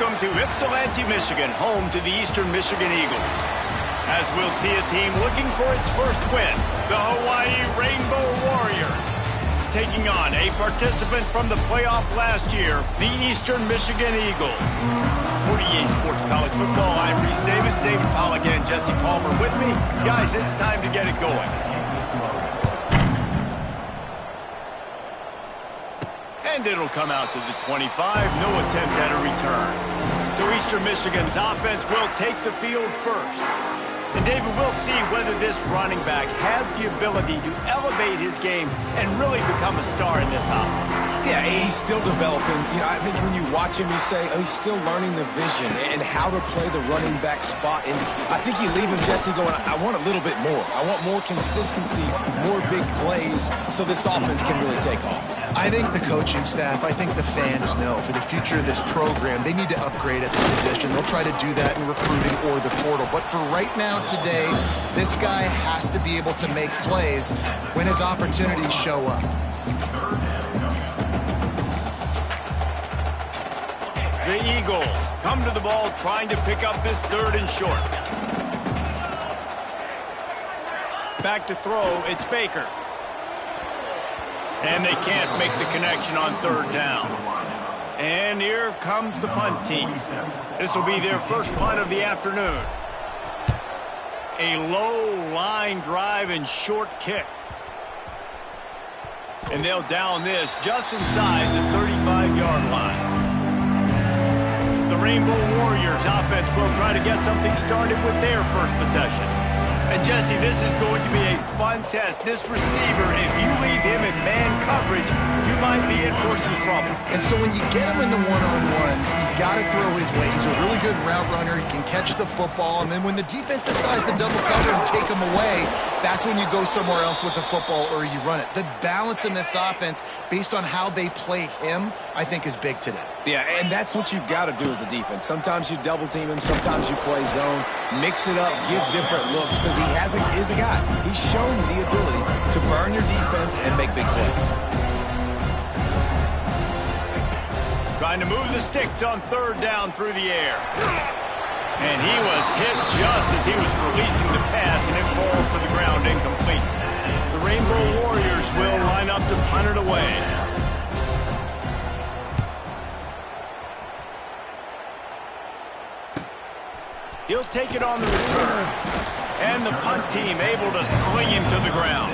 Welcome to Ypsilanti, Michigan, home to the Eastern Michigan Eagles. As we'll see a team looking for its first win, the Hawaii Rainbow Warriors. Taking on a participant from the playoff last year, the Eastern Michigan Eagles. For EA Sports College Football, I'm Reese Davis, David Pollack, and Jesse Palmer with me. Guys, it's time to get it going. And it'll come out to the 25, no attempt at a return. So Eastern Michigan's offense will take the field first. And David, we'll see whether this running back has the ability to elevate his game and really become a star in this offense. Yeah, he's still developing. You know, I think when you watch him, you say, oh, he's still learning the vision and how to play the running back spot. And I think you leave him, Jesse, going, I want a little bit more. I want more consistency, more big plays, so this offense can really take off. I think the coaching staff, I think the fans know for the future of this program, they need to upgrade at the position. They'll try to do that in recruiting or the portal. But for right now, today, this guy has to be able to make plays when his opportunities show up. The Eagles come to the ball trying to pick up this third and short. Back to throw, it's Baker. And they can't make the connection on third down. And here comes the punt team. This will be their first punt of the afternoon. A low line drive and short kick. And they'll down this just inside the 35-yard line. The Rainbow Warriors offense will try to get something started with their first possession. And Jesse, this is going to be a fun test. This receiver, if you leave him in man coverage, you might be in for some trouble. And so when you get him in the one-on-ones, you got to throw his way. He's a really good route runner. He can catch the football. And then when the defense decides to double cover and take him away, that's when you go somewhere else with the football or you run it. The balance in this offense, based on how they play him, I think is big today. Yeah, and that's what you've got to do as a defense. Sometimes you double team him, sometimes you play zone, mix it up, give different looks, because he is a guy. He's shown the ability to burn your defense and make big plays. Trying to move the sticks on third down through the air. And he was hit just as he was releasing the pass, and it falls to the ground incomplete. The Rainbow Warriors will line up to punt it away. He'll take it on the return. And the punt team able to sling him to the ground.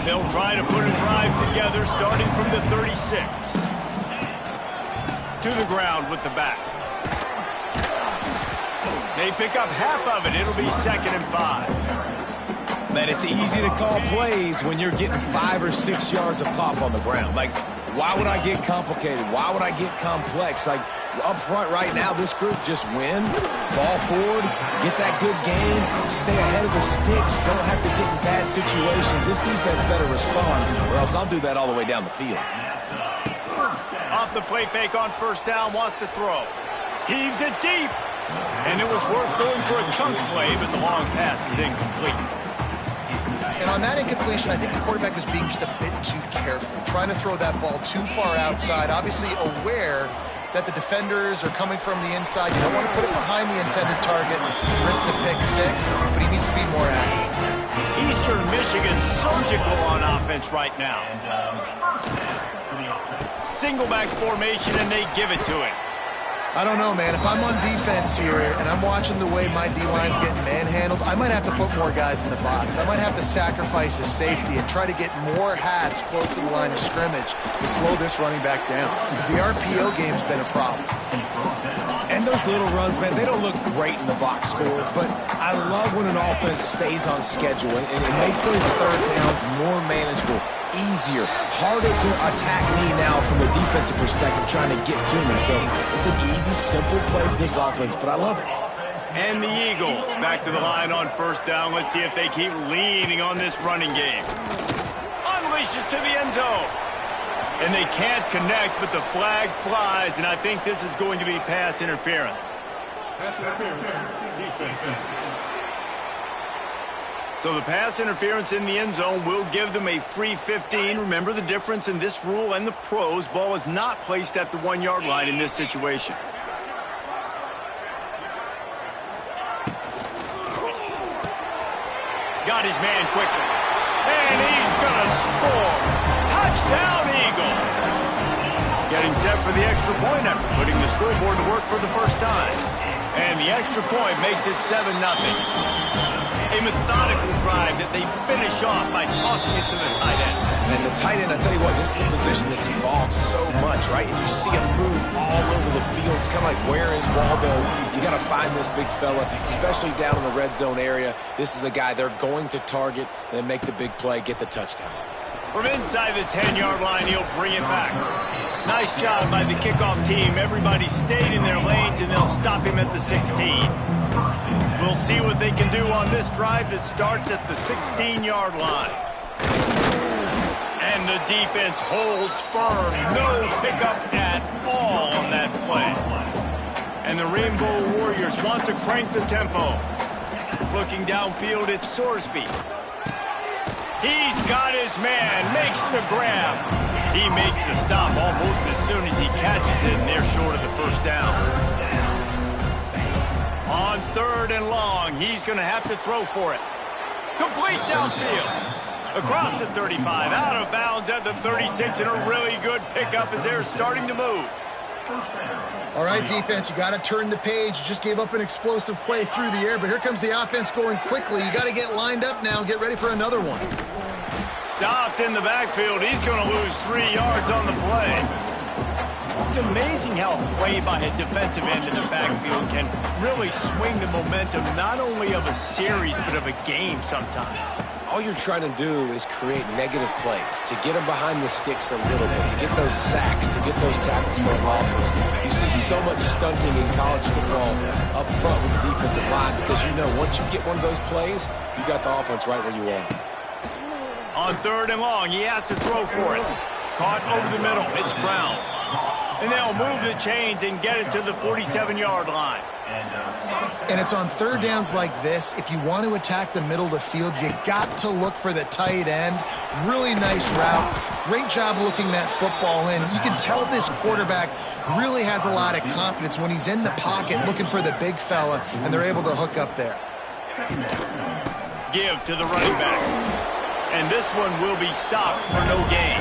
They'll try to put a drive together starting from the 36. To the ground with the back. They pick up half of it. It'll be 2nd and 5. Man, it's easy to call plays when you're getting 5 or 6 yards of pop on the ground. Like, why would I get complicated? Why would I get complex? Like, up front right now, this group just win, fall forward, get that good game, stay ahead of the sticks, don't have to get in bad situations. This defense better respond, or else I'll do that all the way down the field. Off the play fake on first down, wants to throw. Heaves it deep. And it was worth going for a chunk play, but the long pass is incomplete. And on that incompletion, I think the quarterback was being just a bit too careful, trying to throw that ball too far outside, obviously aware that the defenders are coming from the inside. You don't want to put it behind the intended target, risk the pick 6, but he needs to be more accurate. Eastern Michigan surgical on offense right now. Single back formation, and they give it to him. I don't know, man. If I'm on defense here and I'm watching the way my D-line's getting manhandled, I might have to put more guys in the box. I might have to sacrifice his safety and try to get more hats close to the line of scrimmage to slow this running back down. Because the RPO game's been a problem. And those little runs, man, they don't look great in the box score, but I love when an offense stays on schedule, and it makes those third downs more manageable, easier, harder to attack me now from the defensive perspective trying to get to me. So it's an easy, simple play for this offense, but I love it. And the Eagles back to the line on first down. Let's see if they keep leaning on this running game. Unleashes to the end zone. And they can't connect, but the flag flies, and I think this is going to be pass interference. Pass interference. Defense. So the pass interference in the end zone will give them a free 15. Remember the difference in this rule and the pros. Ball is not placed at the 1-yard line in this situation. Got his man quickly. And he's going to score. Touchdown, Eagles. Getting set for the extra point after putting the scoreboard to work for the first time. And the extra point makes it 7-0. A methodical drive that they finish off by tossing it to the tight end. And the tight end, I tell you what, this is a position that's evolved so much, right? And you see him move all over the field. It's kind of like, where is Waldo? You got to find this big fella, especially down in the red zone area. This is the guy they're going to target and make the big play, get the touchdown. From inside the 10-yard line, he'll bring it back. Nice job by the kickoff team. Everybody stayed in their lanes, and they'll stop him at the 16. We'll see what they can do on this drive that starts at the 16-yard line. And the defense holds firm. No pickup at all on that play. And the Rainbow Warriors want to crank the tempo. Looking downfield, it's Sorsby. He's got his man, makes the grab. He makes the stop almost as soon as he catches it, and they're short of the first down. On 3rd and long, he's going to have to throw for it. Complete downfield. Across the 35, out of bounds at the 36, and a really good pickup as they're starting to move. All right, defense, you got to turn the page. You just gave up an explosive play through the air, but here comes the offense going quickly. You got to get lined up now and get ready for another one. Stopped in the backfield. He's going to lose 3 yards on the play. It's amazing how a play by a defensive end in the backfield can really swing the momentum not only of a series but of a game sometimes. All you're trying to do is create negative plays, to get them behind the sticks a little bit, to get those sacks, to get those tackles for losses. You see so much stunting in college football up front with the defensive line because you know once you get one of those plays, you got the offense right where you want. On 3rd and long, he has to throw for it. Caught over the middle. It's Brown. And they'll move the chains and get it to the 47-yard line. And it's on 3rd downs like this. If you want to attack the middle of the field, you got to look for the tight end. Really nice route. Great job looking that football in. You can tell this quarterback really has a lot of confidence when he's in the pocket looking for the big fella, and they're able to hook up there. Give to the running back. And this one will be stopped for no gain.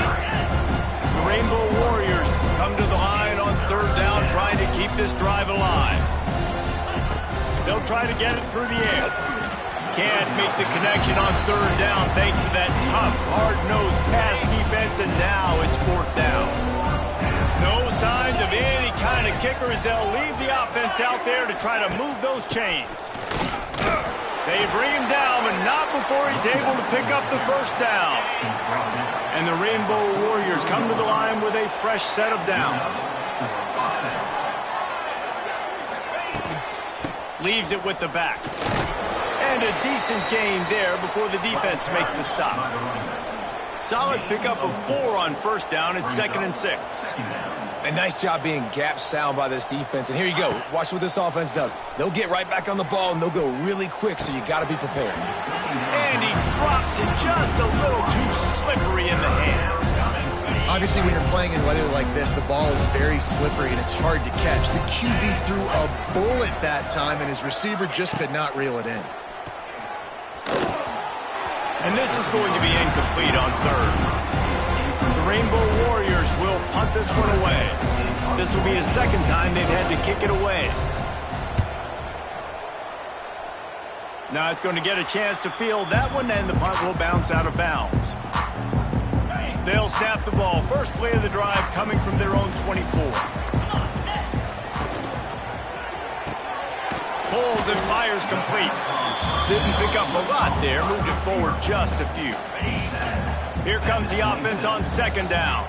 The Rainbow Warriors come to the line on 3rd down, trying to keep this drive alive. They'll try to get it through the air. Can't make the connection on 3rd down thanks to that tough, hard-nosed pass defense, and now it's 4th down. No signs of any kind of kicker as they'll leave the offense out there to try to move those chains. They bring him down, but not before he's able to pick up the first down. And the Rainbow Warriors come to the line with a fresh set of downs. Leaves it with the back. And a decent gain there before the defense makes the stop. Solid pickup of 4 on 1st down. It's 2nd and 6. A nice job being gap sound by this defense. And here you go. Watch what this offense does. They'll get right back on the ball, and they'll go really quick, so you got to be prepared. And he drops it just a little too slippery in the hands. Obviously, when you're playing in weather like this, the ball is very slippery, and it's hard to catch. The QB threw a bullet that time, and his receiver just could not reel it in. And this is going to be incomplete on 3rd. The Rainbow Warriors will punt this one away. This will be the 2nd time they've had to kick it away. Not going to get a chance to field that one, and the punt will bounce out of bounds. They'll snap the ball. First play of the drive coming from their own 24. Pulls and fires complete. Didn't pick up a lot there. Moved it forward just a few. Here comes the offense on 2nd down.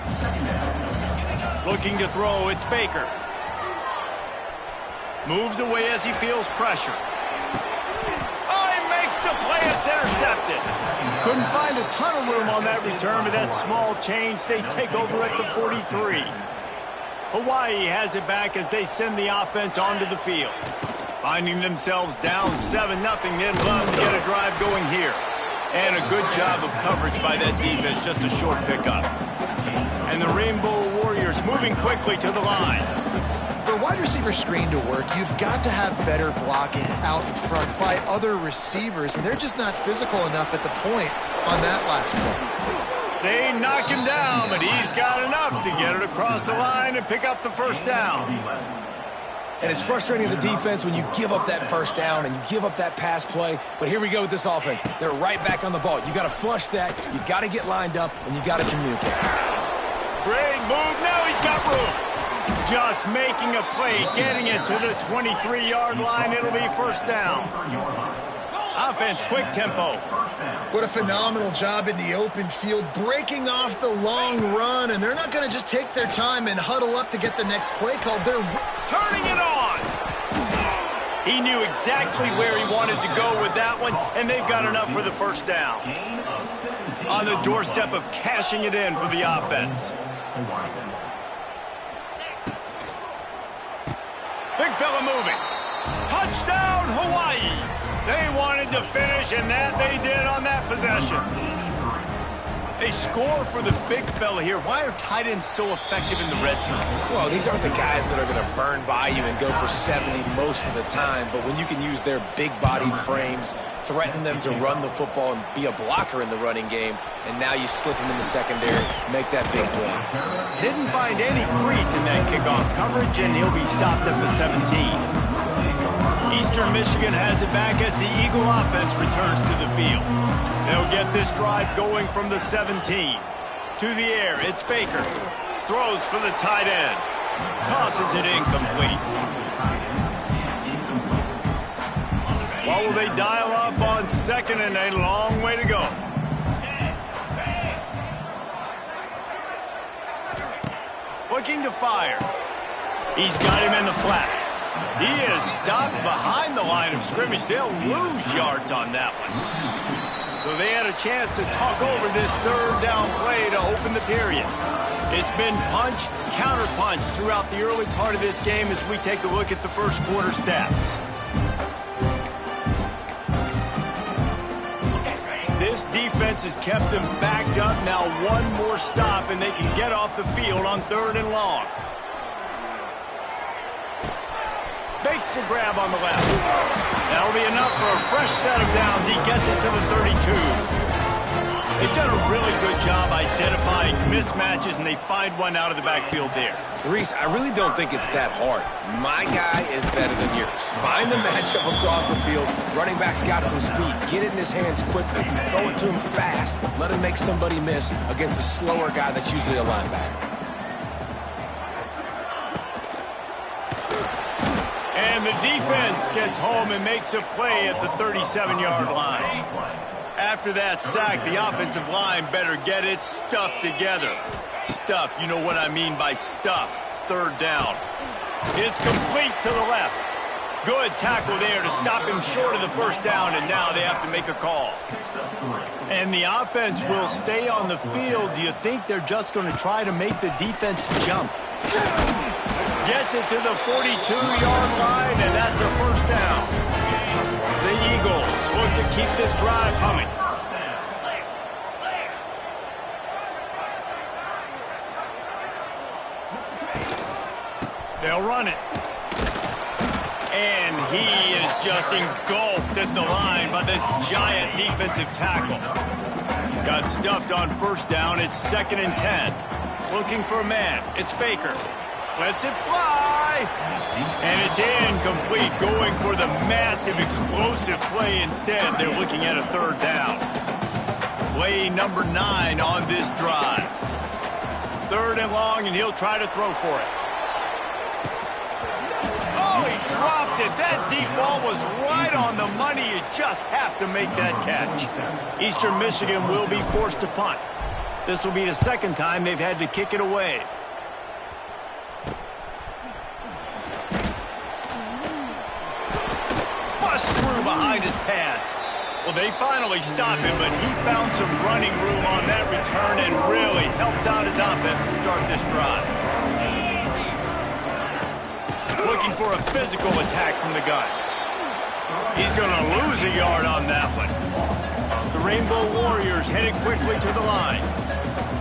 Looking to throw, it's Baker. Moves away as he feels pressure. Oh, he makes the play. It's intercepted. Couldn't find a ton of room on that return, but that small change, they take over at the 43. Hawaii has it back as they send the offense onto the field. Finding themselves down 7-0, they'd love to get a drive going here. And a good job of coverage by that defense, just a short pickup. And the Rainbow Warriors moving quickly to the line. For a wide receiver screen to work, you've got to have better blocking out in front by other receivers, and they're just not physical enough at the point on that last play. They knock him down, but he's got enough to get it across the line and pick up the first down. And it's frustrating as a defense when you give up that first down and you give up that pass play. But here we go with this offense. They're right back on the ball. You got to flush that. You got to get lined up, and you got to communicate. Great move. Now he's got room. Just making a play, getting it to the 23-yard line. It'll be first down. Offense, quick tempo. What a phenomenal job in the open field, breaking off the long run, and they're not going to just take their time and huddle up to get the next play called. They're turning it on. He knew exactly where he wanted to go with that one, and they've got enough for the first down. On the doorstep of cashing it in for the offense. Big fella moving. Touchdown, Hawaii. They wanted to finish, and that they did on that possession. A score for the big fella here. Why are tight ends so effective in the red zone? Well, these aren't the guys that are going to burn by you and go for 70 most of the time, but when you can use their big-bodied frames, threaten them to run the football and be a blocker in the running game, and now you slip them in the secondary, make that big play. Didn't find any crease in that kickoff coverage, and he'll be stopped at the 17. Eastern Michigan has it back as the Eagle offense returns to the field. They'll get this drive going from the 17. To the air, it's Baker. Throws for the tight end. Tosses it incomplete. What will they dial up on second and a long way to go? Looking to fire. He's got him in the flat. He is stopped behind the line of scrimmage. They'll lose yards on that one. So they had a chance to talk over this third down play to open the period. It's been punch, counter punch throughout the early part of this game as we take a look at the first quarter stats. This defense has kept them backed up. Now one more stop and they can get off the field on third and long. Makes the grab on the left. That'll be enough for a fresh set of downs. He gets it to the 32. They've done a really good job identifying mismatches, and they find one out of the backfield there. Reese, I really don't think it's that hard. My guy is better than yours. Find the matchup across the field. Running back's got some speed. Get it in his hands quickly. Throw it to him fast. Let him make somebody miss against a slower guy that's usually a linebacker. And the defense gets home and makes a play at the 37-yard line. After that sack, the offensive line better get its stuff together. Stuff, you know what I mean by stuff. Third down. It's complete to the left. Good tackle there to stop him short of the first down, and now they have to make a call. And the offense will stay on the field. Do you think they're just going to try to make the defense jump? Gets it to the 42-yard line, and that's a first down. The Eagles look to keep this drive humming. They'll run it. And he is just engulfed at the line by this giant defensive tackle. Got stuffed on first down. It's 2nd and 10. Looking for a man. It's Baker. Lets it fly. And it's incomplete. Going for the massive explosive play instead. They're looking at a third down. Play number 9 on this drive. Third and long, and he'll try to throw for it. Oh, he dropped it. That deep ball was right on the money. You just have to make that catch. Eastern Michigan will be forced to punt. This will be the second time they've had to kick it away. Bust through behind his pad. Well, they finally stop him, but he found some running room on that return and really helps out his offense to start this drive. Looking for a physical attack from the gun. He's going to lose a yard on that one. The Rainbow Warriors headed quickly to the line.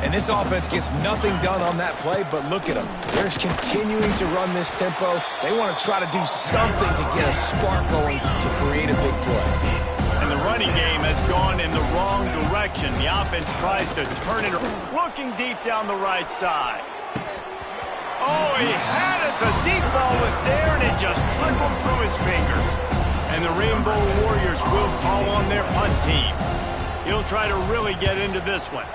And this offense gets nothing done on that play, but look at them. They're continuing to run this tempo. They want to try to do something to get a spark going to create a big play. And the running game has gone in the wrong direction. The offense tries to turn it, looking deep down the right side. Oh, he had it. The deep ball was there, and it just trickled through his fingers. And the Rainbow Warriors will call on their punt team. He'll try to really get into this one.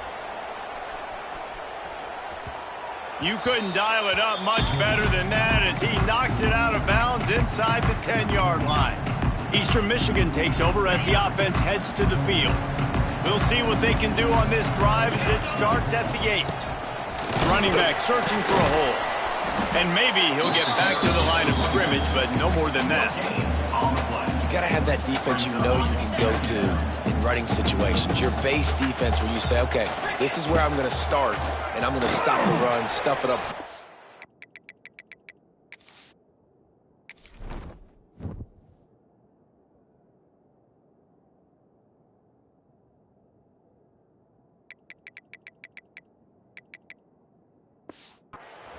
You couldn't dial it up much better than that as he knocks it out of bounds inside the 10-yard line. Eastern Michigan takes over as the offense heads to the field. We'll see what they can do on this drive as it starts at the 8. Running back searching for a hole. And maybe he'll get back to the line of scrimmage, but no more than that. You got to have that defense you know you can go to in running situations. Your base defense where you say, okay, this is where I'm going to start, and I'm going to stop the run, stuff it up.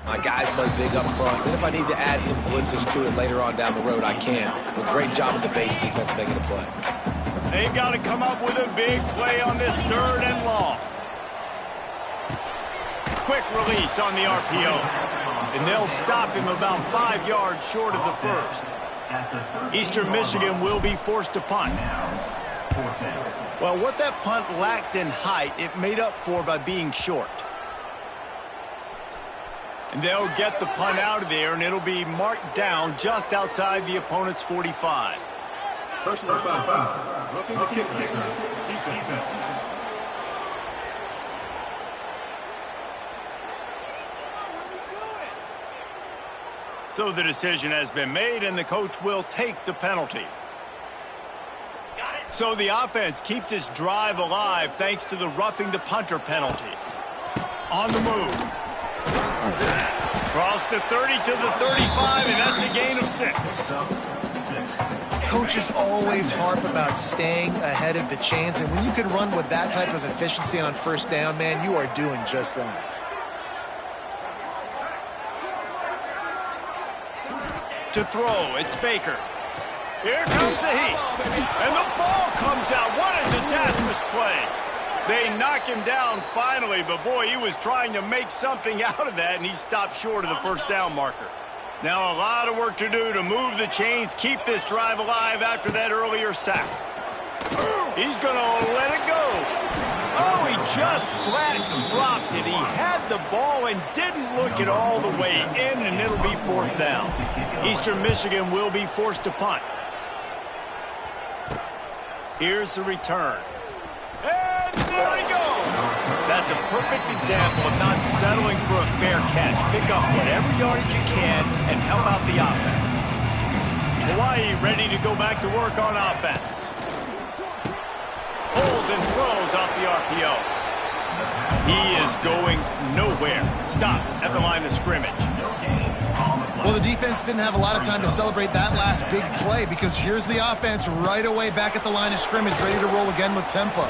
My guys play big up front. Then if I need to add some blitzes to it later on down the road, I can. But great job with the base defense making a play. They've got to come up with a big play on this 3rd and long. Quick release on the RPO. And they'll stop him about 5 yards short of the first. Eastern Michigan will be forced to punt. Well, what that punt lacked in height, it made up for by being short. And they'll get the punt out of there, and it'll be marked down just outside the opponent's 45. Personal foul. Roughing the kick kicker. Defense. So the decision has been made, and the coach will take the penalty. So the offense keeps its drive alive thanks to the roughing the punter penalty. On the move. Cross the 30 to the 35, and that's a gain of 6. Coaches always harp about staying ahead of the chains, and when you can run with that type of efficiency on 1st down, man, you are doing just that. To throw, it's Baker. Here comes the heat, and the ball comes out. What a disastrous play. They knock him down finally, but boy, he was trying to make something out of that, and he stopped short of the 1st down marker. Now a lot of work to do to move the chains, keep this drive alive after that earlier sack. He's going to let it go. Oh, he just flat dropped it. He had the ball and didn't look it all the way in, and it'll be 4th down. Eastern Michigan will be forced to punt. Here's the return. And there he goes. That's a perfect example of not settling for a fair catch. Pick up whatever yardage you can and help out the offense. Hawaii ready to go back to work on offense. Pulls and throws off the RPO. He is going nowhere. Stop at the line of scrimmage. Well, the defense didn't have a lot of time to celebrate that last big play because here's the offense right away back at the line of scrimmage, ready to roll again with tempo.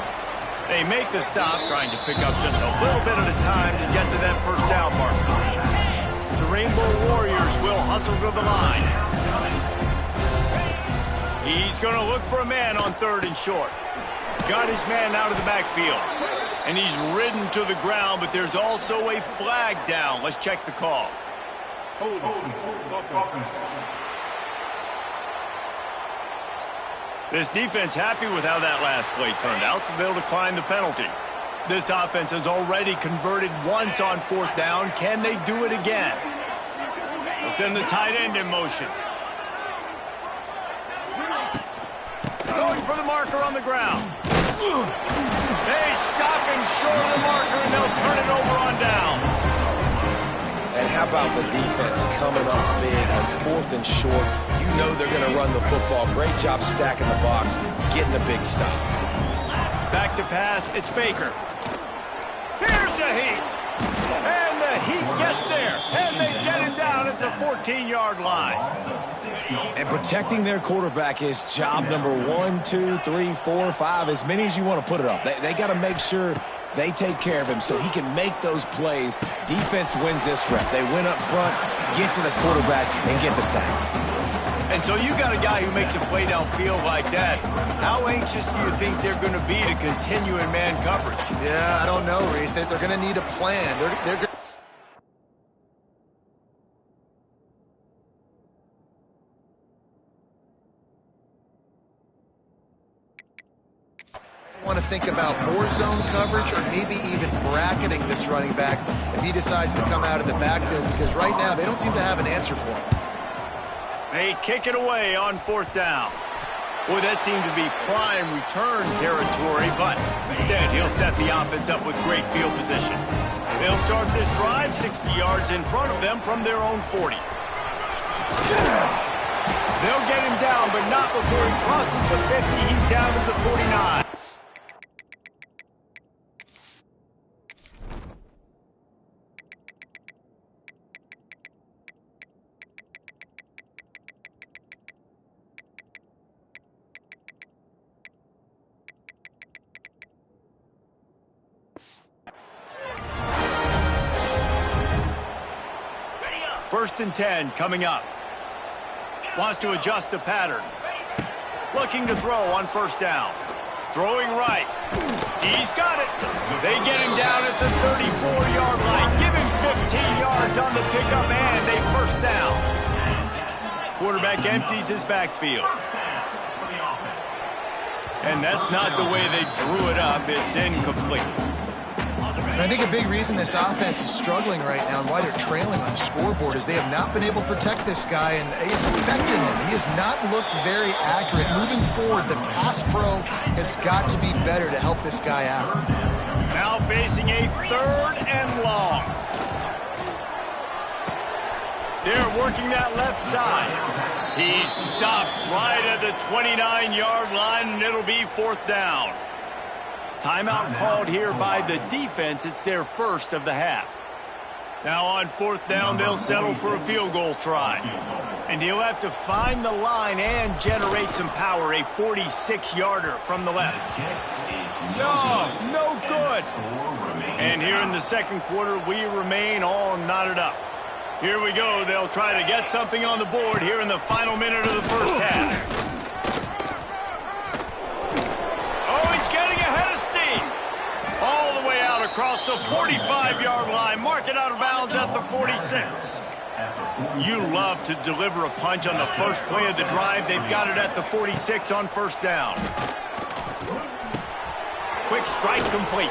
They make the stop, trying to pick up just a little bit at a time to get to that 1st down marker. The Rainbow Warriors will hustle to the line. He's going to look for a man on 3rd and short. Got his man out of the backfield. And he's ridden to the ground, but there's also a flag down. Let's check the call. This defense happy with how that last play turned out, so they'll decline the penalty. This offense has already converted once on 4th down. Can they do it again? They'll send the tight end in motion. Going for the marker on the ground. They stop him short of the marker, and they'll turn it over on downs. And how about the defense coming up big on 4th and short? You know they're going to run the football. Great job stacking the box, getting the big stop. Back to pass, it's Baker. Here's the heat. And the heat gets there. And they get him down at the 14-yard line. And protecting their quarterback is job number 1, 2, 3, 4, 5, as many as you want to put it up. They got to make sure they take care of him so he can make those plays. Defense wins this rep. They win up front, get to the quarterback, and get the sack. And so you got a guy who makes a play downfield like that. How anxious do you think they're going to be to continue in man coverage? Yeah, I don't know, Reese. They're going to need a plan. They're want to think about more zone coverage or maybe even bracketing this running back if he decides to come out of the backfield, because right now they don't seem to have an answer for him. They kick it away on 4th down. Boy, that seemed to be prime return territory, but instead he'll set the offense up with great field position. They'll start this drive 60 yards in front of them from their own 40. They'll get him down, but not before he crosses the 50. He's down to the 49. First and 10 coming up. Wants to adjust the pattern. Looking to throw on 1st down. Throwing right. He's got it. They get him down at the 34-yard line. Give him 15 yards on the pickup and a 1st down. Quarterback empties his backfield. And that's not the way they drew it up. It's incomplete. And I think a big reason this offense is struggling right now and why they're trailing on the scoreboard is they have not been able to protect this guy, and it's affected him. He has not looked very accurate. Moving forward, the pass pro has got to be better to help this guy out. Now facing a 3rd and long. They're working that left side. He's stopped right at the 29-yard line, and it'll be 4th down. Timeout called here by the defense. It's their first of the half. Now on 4th down, they'll settle for a field goal try. And he'll have to find the line and generate some power. A 46-yarder from the left. No good. And here in the 2nd quarter, we remain all knotted up. Here we go. They'll try to get something on the board here in the final minute of the first half. All the way out across the 45-yard line. Mark it out of bounds at the 46. You love to deliver a punch on the first play of the drive. They've got it at the 46 on 1st down. Quick strike complete.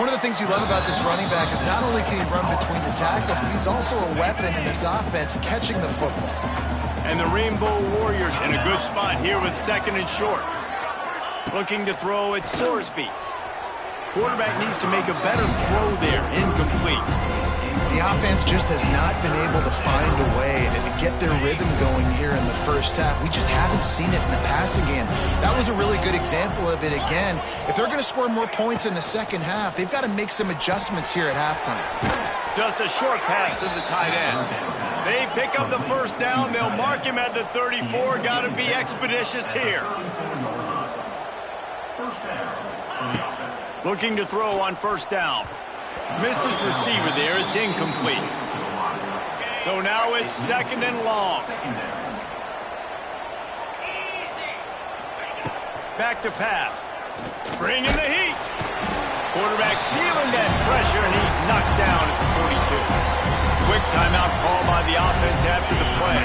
One of the things you love about this running back is not only can he run between the tackles, but he's also a weapon in this offense catching the football. And the Rainbow Warriors in a good spot here with 2nd and short. Looking to throw at Sorsby. Quarterback needs to make a better throw there. Incomplete. The offense just has not been able to find a way to get their rhythm going here in the first half. We just haven't seen it in the passing game. That was a really good example of it again. If they're going to score more points in the 2nd half, they've got to make some adjustments here at halftime. Just a short pass to the tight end. They pick up the 1st down. They'll mark him at the 34. Got to be expeditious here. Looking to throw on 1st down. Missed his receiver there. It's incomplete. So now it's 2nd and long. Back to pass. Bring in the heat. Quarterback feeling that pressure, and he's knocked down at the 42. Quick timeout call by the offense after the play.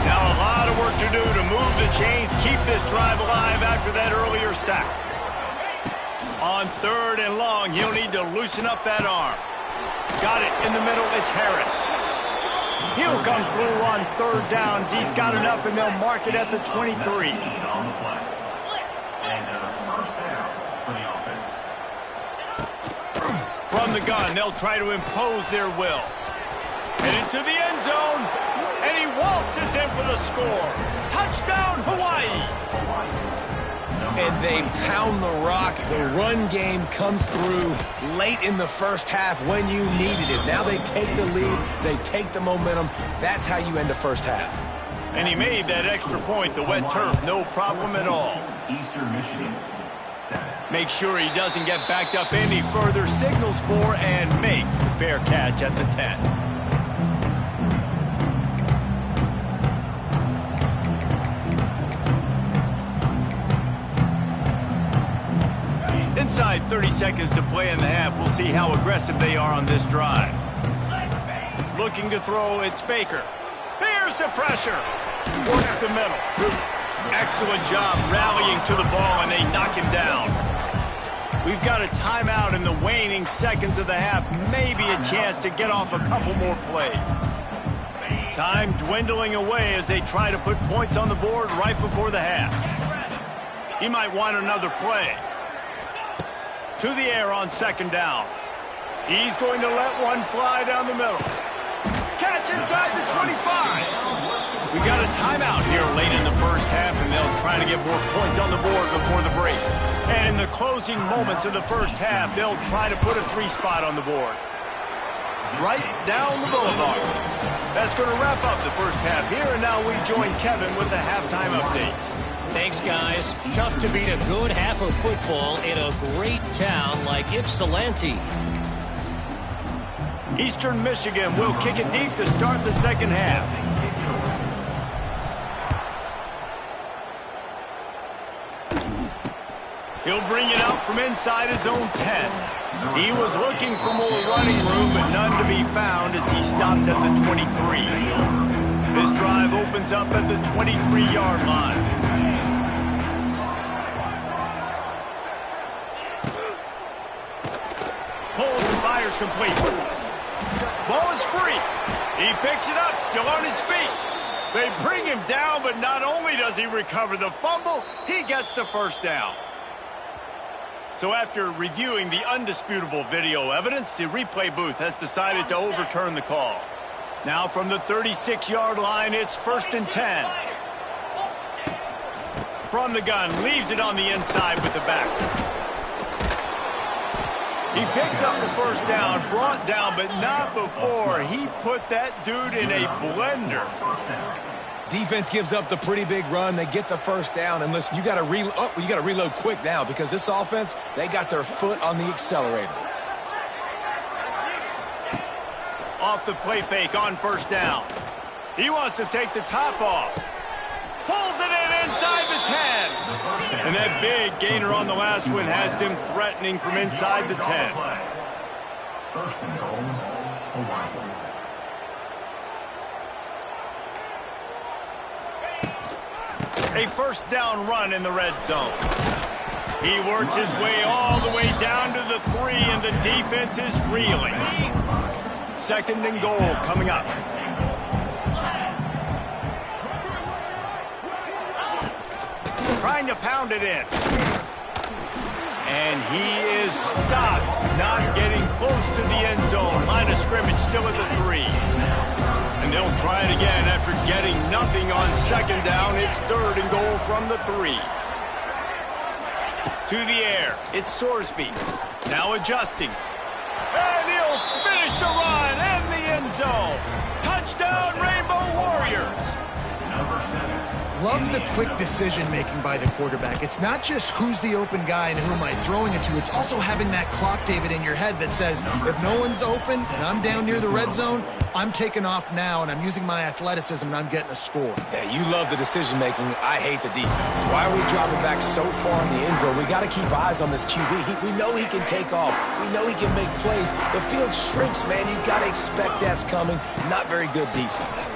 Now a lot of work to do to move the chains, keep this drive alive after that earlier sack. On 3rd and long, he'll need to loosen up that arm. Got it in the middle. It's Harris. He'll come through on 3rd downs. He's got enough, and they'll mark it at the 23. From the gun, they'll try to impose their will. Headed to the end zone, and he waltzes in for the score. Touchdown, Hawaii! and they pound the rock. The run game comes through late in the first half when you needed it. Now they take the lead. They take the momentum. That's how you end the first half. And he made that extra point, the wet turf, no problem at all. Eastern Michigan, 7. Make sure he doesn't get backed up any further, signals for and makes the fair catch at the 10. Inside 30 seconds to play in the half. We'll see how aggressive they are on this drive. Looking to throw, it's Baker. Here's the pressure. Works the middle. Excellent job rallying to the ball, and they knock him down. We've got a timeout in the waning seconds of the half. Maybe a chance to get off a couple more plays. Time dwindling away as they try to put points on the board right before the half. He might want another play. To the air on second down. He's going to let one fly down the middle. Catch inside the 25. We got a timeout here late in the first half, and they'll try to get more points on the board before the break. And in the closing moments of the first half, they'll try to put a 3 spot on the board. Right down the boulevard. That's going to wrap up the first half here, and now we join Kevin with the halftime update. Thanks, guys. Tough to beat a good half of football in a great town like Ypsilanti. Eastern Michigan will kick it deep to start the second half. He'll bring it out from inside his own 10. He was looking for more running room, but none to be found as he stopped at the 23. This drive opens up at the 23-yard line. Pulls and fires complete. Ball is free. He picks it up, still on his feet. They bring him down, but not only does he recover the fumble, he gets the first down. So after reviewing the undisputable video evidence, the replay booth has decided to overturn the call. Now from the 36-yard line, it's 1st and 10. From the gun, leaves it on the inside with the back. He picks up the first down, brought down, but not before he put that dude in a blender. Defense gives up the pretty big run. They get the first down, and listen, you got to reload quick now because this offense, they got their foot on the accelerator. Off the play fake on first down. He wants to take the top off. Pulls it in inside the 10. And that big gainer on the last one has them threatening from inside the 10. First and goal, Hawaii. A first down run in the red zone. He works his way all the way down to the 3, and the defense is reeling. 2nd and goal coming up. Trying to pound it in. And he is stopped, not getting close to the end zone. Line of scrimmage still at the 3. And they'll try it again after getting nothing on 2nd down. It's 3rd and goal from the 3. To the air, it's Sorsby. Now adjusting. And he'll finish the run in the end zone. Touchdown, Rainbow Warriors. Number 7. Love the quick decision-making by the quarterback. It's not just who's the open guy and who am I throwing it to. It's also having that clock, David, in your head that says, if no one's open and I'm down near the red zone, I'm taking off now and I'm using my athleticism and I'm getting a score. Yeah, you love the decision-making. I hate the defense. Why are we dropping back so far in the end zone? We got to keep eyes on this QB. We know he can take off. We know he can make plays. The field shrinks, man. You got to expect that's coming. Not very good defense.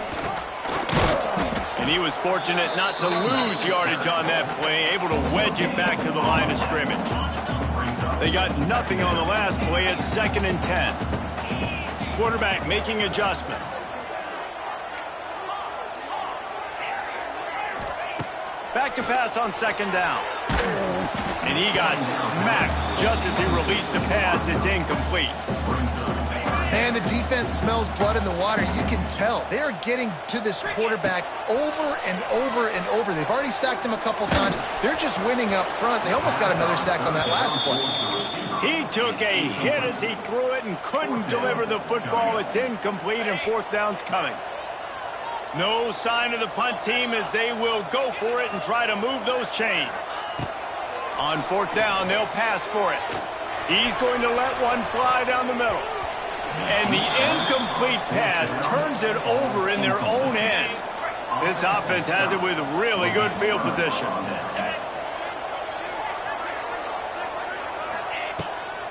And he was fortunate not to lose yardage on that play, able to wedge it back to the line of scrimmage. They got nothing on the last play at 2nd and 10. Quarterback making adjustments. Back to pass on 2nd down. And he got smacked just as he released the pass. It's incomplete. Man, the defense smells blood in the water. You can tell. They're getting to this quarterback over and over and over. They've already sacked him a couple times. They're just winning up front. They almost got another sack on that last play. He took a hit as he threw it and couldn't deliver the football. It's incomplete and fourth down's coming. No sign of the punt team as they will go for it and try to move those chains. On fourth down, they'll pass for it. He's going to let one fly down the middle. And the incomplete pass turns it over in their own end. This offense has it with really good field position.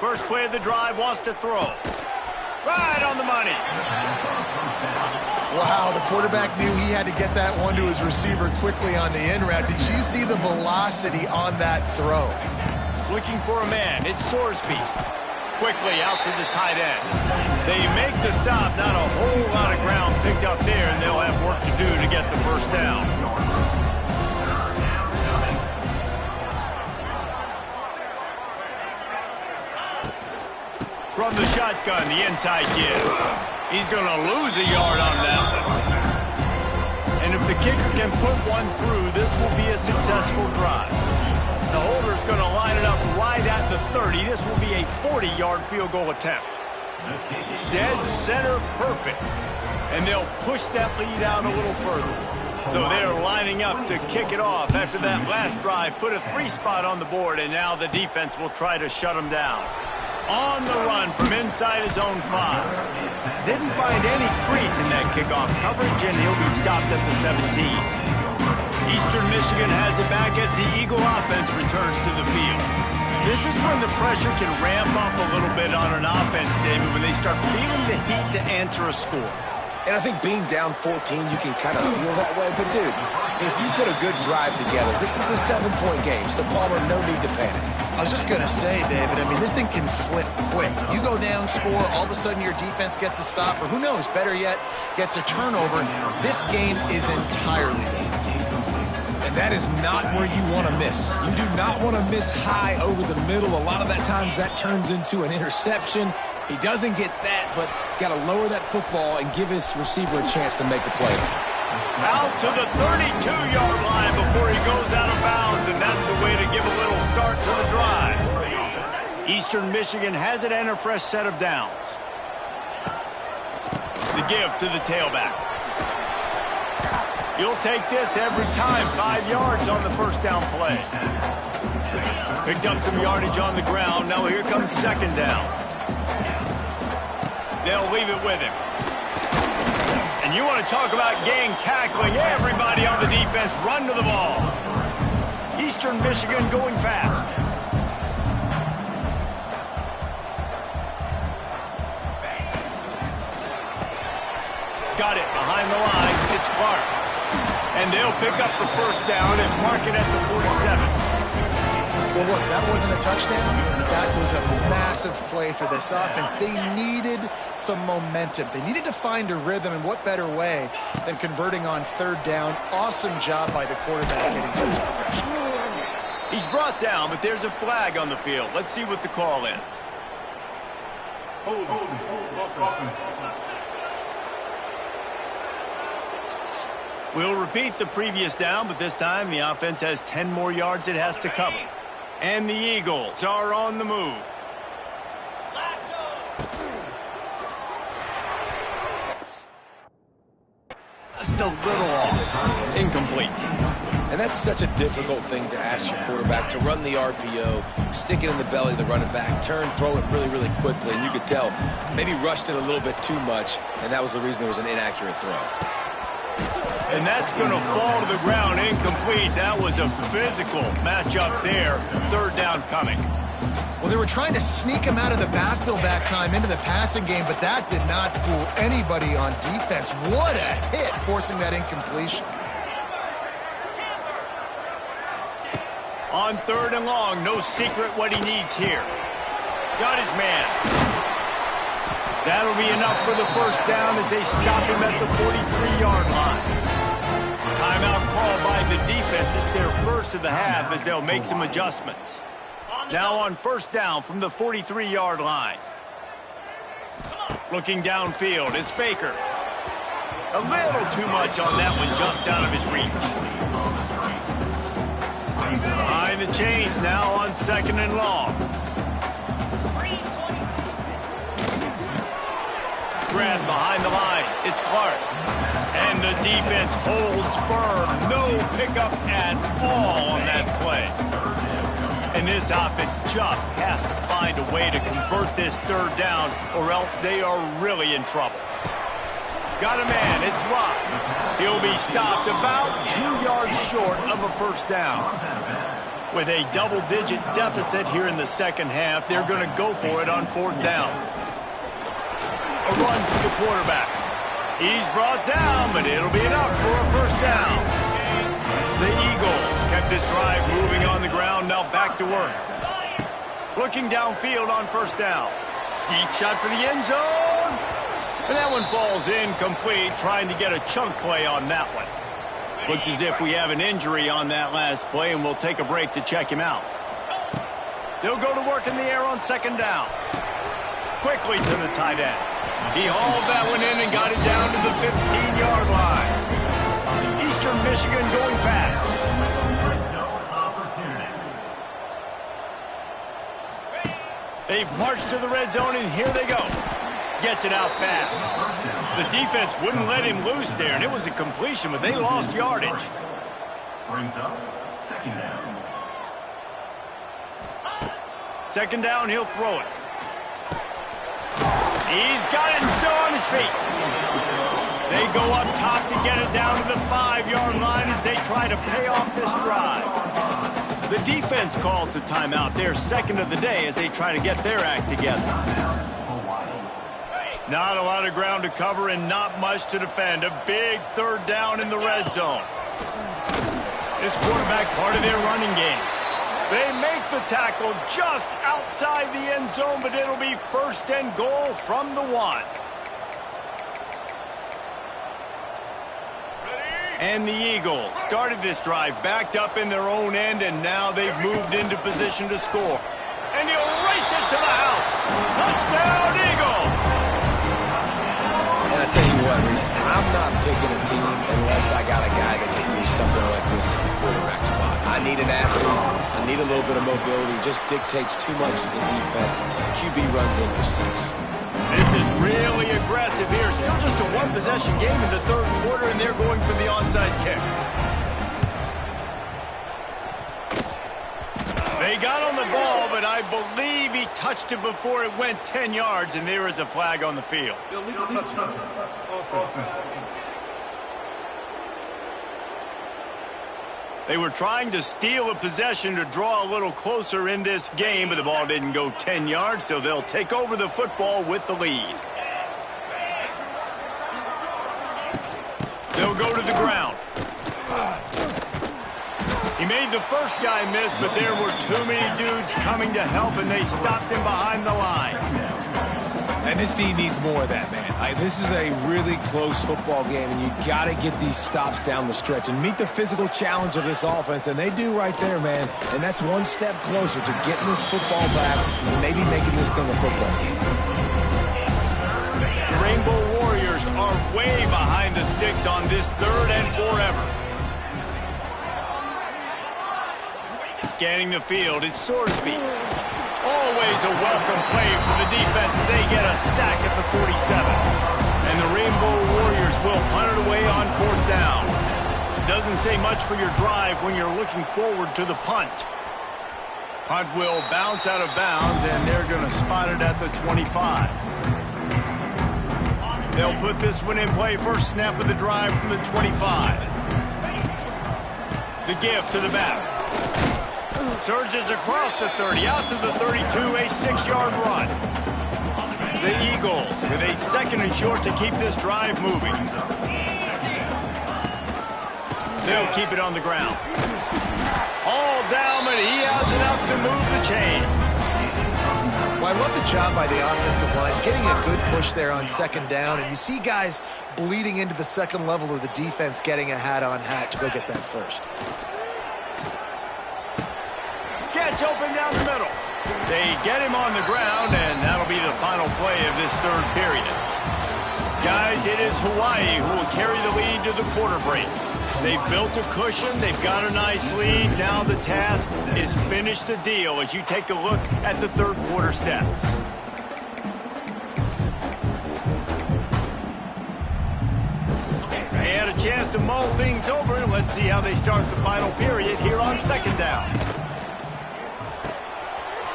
First play of the drive, wants to throw. Right on the money. Wow, the quarterback knew he had to get that one to his receiver quickly on the in route. Did you see the velocity on that throw? Looking for a man, it's Sorsby. Quickly out to the tight end. They make the stop, not a whole lot of ground picked up there, and they'll have work to do to get the first down. From the shotgun, the inside give. He's going to lose a yard on that one. And if the kicker can put one through, this will be a successful drive. The holder's going to line it up right at the 30. This will be a 40-yard field goal attempt. Dead center perfect. And they'll push that lead out a little further. So they're lining up to kick it off after that last drive. Put a 3-spot on the board, and now the defense will try to shut them down. On the run from inside his own 5. Didn't find any crease in that kickoff coverage, and he'll be stopped at the 17. Eastern Michigan has it back as the Eagle offense returns to the field. This is when the pressure can ramp up a little bit on an offense, David, when they start feeling the heat to answer a score. And I think being down 14, you can kind of feel that way. But, dude, if you put a good drive together, this is a 7-point game, so Palmer, no need to panic. I was just going to say, David, I mean, this thing can flip quick. You go down, score, all of a sudden your defense gets a stop, or who knows, better yet, gets a turnover. This game is entirely different. And that is not where you want to miss. You do not want to miss high over the middle. A lot of that times that turns into an interception. He doesn't get that, but he's got to lower that football and give his receiver a chance to make a play. Out to the 32-yard line before he goes out of bounds, and that's the way to give a little start to the drive. Eastern Michigan has it and a fresh set of downs. The give to the tailback. You'll take this every time. 5 yards on the first down play. Picked up some yardage on the ground. Now here comes second down. They'll leave it with him. And you want to talk about gang tackling. Everybody on the defense run to the ball. Eastern Michigan going fast. Got it behind the line. It's Clark. And they'll pick up the first down and mark it at the 47. Well, look, that wasn't a touchdown. That was a massive play for this offense. They needed some momentum. They needed to find a rhythm, and what better way than converting on third down. Awesome job by the quarterback getting first progression. He's brought down, but there's a flag on the field. Let's see what the call is. Hold. We'll repeat the previous down, but this time the offense has 10 more yards it has to cover. And the Eagles are on the move. Just a little off. Incomplete. And that's such a difficult thing to ask your quarterback, to run the RPO, stick it in the belly of the running back, turn, throw it really, really quickly. And you could tell maybe rushed it a little bit too much, and that was the reason there was an inaccurate throw. And that's going to fall to the ground incomplete. That was a physical matchup there. Third down coming. Well, they were trying to sneak him out of the backfield that time into the passing game, but that did not fool anybody on defense. What a hit, forcing that incompletion. On third and long, no secret what he needs here. Got his man. That'll be enough for the first down as they stop him at the 43-yard line. Timeout called by the defense. It's their first of the half as they'll make some adjustments. Now on first down from the 43-yard line. Looking downfield, it's Baker. A little too much on that one, just out of his reach. Behind the chains now on 2nd and long. Grab behind the line. It's Clark. And the defense holds firm. No pickup at all on that play. And this offense just has to find a way to convert this 3rd down, or else they are really in trouble. Got a man. It's Rock. He'll be stopped about 2 yards short of a 1st down. With a double-digit deficit here in the 2nd half, they're going to go for it on 4th down. A run to the quarterback. He's brought down, but it'll be enough for a 1st down. The Eagles kept this drive moving on the ground, now back to work. Looking downfield on 1st down. Deep shot for the end zone. And that one falls incomplete, trying to get a chunk play on that one. Looks as if we have an injury on that last play, and we'll take a break to check him out. They'll go to work in the air on 2nd down. Quickly to the tight end. He hauled that one in and got it down to the 15-yard line. Eastern Michigan going fast. They've marched to the red zone, and here they go. Gets it out fast. The defense wouldn't let him loose there, and it was a completion, but they lost yardage. Brings up 2nd down. 2nd down, he'll throw it. He's got it and still on his feet. They go up top to get it down to the 5-yard line as they try to pay off this drive. The defense calls the timeout. They're 2nd of the day as they try to get their act together. Not a lot of ground to cover and not much to defend. A big 3rd down in the red zone. This quarterback part of their running game. They make the tackle just outside the end zone, but it'll be 1st and goal from the 1. And the Eagles started this drive backed up in their own end, and now they've moved into position to score. And he'll race it to the house. Touchdown, Eagles! And I tell you what, Reese, I'm not picking a team unless I got a guy that can do something like this at the quarterback spot. I need an athlete. I need a little bit of mobility. It just dictates too much to the defense. QB runs in for 6. This is really aggressive here. Still just a 1-possession game in the 3rd quarter, and they're going for the onside kick. They got on the ball, but I believe he touched it before it went 10 yards, and there is a flag on the field. Illegal touchdown. Offense. They were trying to steal a possession to draw a little closer in this game, but the ball didn't go 10 yards, so they'll take over the football with the lead. They'll go to the ground. He made the first guy miss, but there were too many dudes coming to help, and they stopped him behind the line. And this team needs more of that, man. This is a really close football game, and you got to get these stops down the stretch and meet the physical challenge of this offense, and they do right there, man. And that's one step closer to getting this football back and maybe making this thing a football game. The Rainbow Warriors are way behind the sticks on this 3rd and forever. Scanning the field, it's Sorsby. Always a welcome play for the defense as they get a sack at the 47. And the Rainbow Warriors will punt it away on 4th down. Doesn't say much for your drive when you're looking forward to the punt. Punt will bounce out of bounds, and they're going to spot it at the 25. They'll put this one in play. First snap of the drive from the 25. The give to the back. Surges across the 30, out to the 32, a 6-yard run. The Eagles with a 2nd and short to keep this drive moving. They'll keep it on the ground. All down, but he has enough to move the chains. Well, I love the job by the offensive line, getting a good push there on 2nd down, and you see guys bleeding into the 2nd level of the defense getting a hat-on-hat to go get that first. Gets open down the middle. They get him on the ground, and that'll be the final play of this third period. Guys, it is Hawaii who will carry the lead to the quarter break. They've built a cushion. They've got a nice lead. Now the task is finish the deal as you take a look at the third quarter stats. They had a chance to mull things over. Let's see how they start the final period here on second down.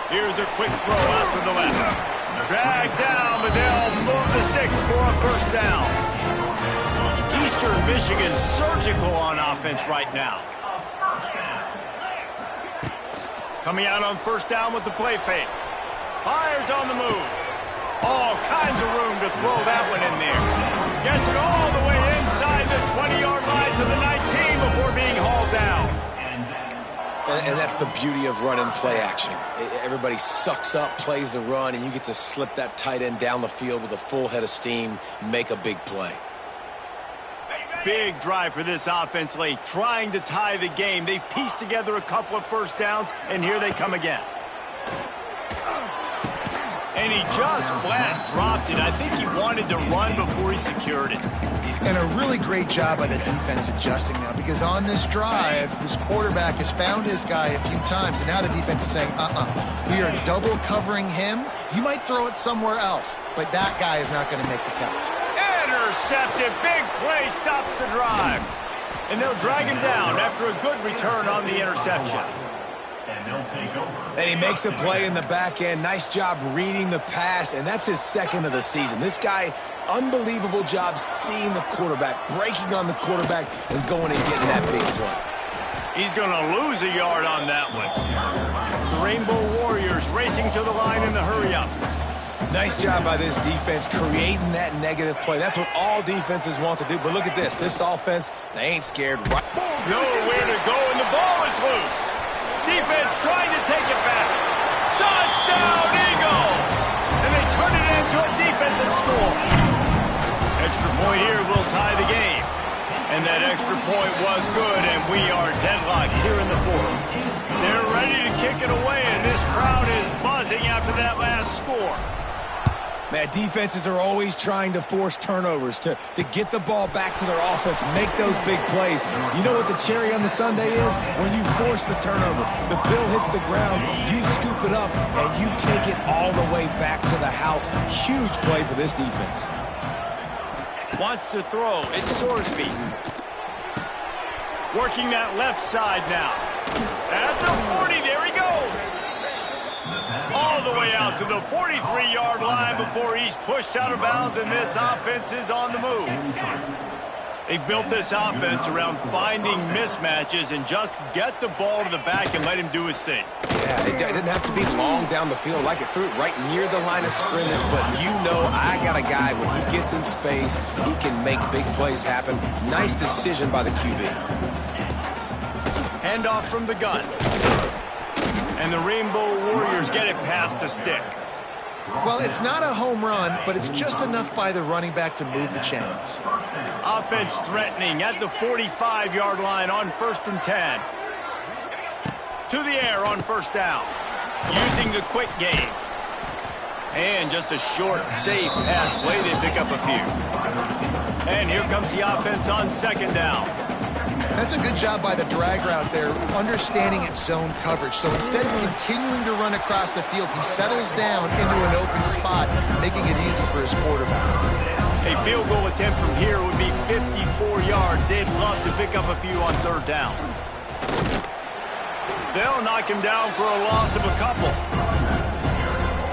Here's a quick throw out to the left. Dragged down, but they'll move the sticks for a first down. Eastern Michigan surgical on offense right now. Coming out on first down with the play fake. Fires on the move. All kinds of room to throw that one in there. Gets it all the way inside the 20-yard line to the 19 before being hauled down. And that's the beauty of running play action. Everybody sucks up, plays the run, and you get to slip that tight end down the field with a full head of steam, make a big play. Big drive for this offense late, trying to tie the game. They've pieced together a couple of first downs, and here they come again. And he just flat dropped it. I think he wanted to run before he secured it. And a really great job by the defense adjusting now, because on this drive, this quarterback has found his guy a few times, and now the defense is saying, we are double covering him. You might throw it somewhere else, but that guy is not going to make the catch. Intercepted. Big play stops the drive. And they'll drag him down after a good return on the interception. And he makes a play in the back end. Nice job reading the pass, and that's his second of the season. This guy, unbelievable job seeing the quarterback, breaking on the quarterback, and going and getting that big play. He's going to lose a yard on that one. The Rainbow Warriors racing to the line in the hurry-up. Nice job by this defense creating that negative play. That's what all defenses want to do. But look at this. This offense, they ain't scared. Nowhere to go, and the ball is loose. Defense trying to take it back. Touchdown, Eagles! And they turn it into a defensive score. Extra point here will tie the game. And that extra point was good, and we are deadlocked here in the fourth. They're ready to kick it away, and this crowd is buzzing after that last score. Man, defenses are always trying to force turnovers to get the ball back to their offense, make those big plays. You know what the cherry on the sundae is? When you force the turnover, the pill hits the ground, you scoop it up, and you take it all the way back to the house. Huge play for this defense. Wants to throw. It's Sorsby. Working that left side now. At the 40, there he goes. All the way out to the 43-yard line before he's pushed out of bounds, and this offense is on the move. They've built this offense around finding mismatches and just get the ball to the back and let him do his thing. Yeah, it didn't have to be long down the field. Like it threw it right near the line of scrimmage, but you know I got a guy, when he gets in space, he can make big plays happen. Nice decision by the QB. Handoff from the gun. And the Rainbow Warriors get it past the sticks. Well, it's not a home run, but it's just enough by the running back to move the chains. Offense threatening at the 45-yard line on 1st and 10. To the air on first down. Using the quick game. And just a short, safe pass play. They pick up a few. And here comes the offense on second down. That's a good job by the drag route there, understanding its zone coverage. So instead of continuing to run across the field, he settles down into an open spot, making it easy for his quarterback. A field goal attempt from here would be 54 yards. They'd love to pick up a few on third down. They'll knock him down for a loss of a couple.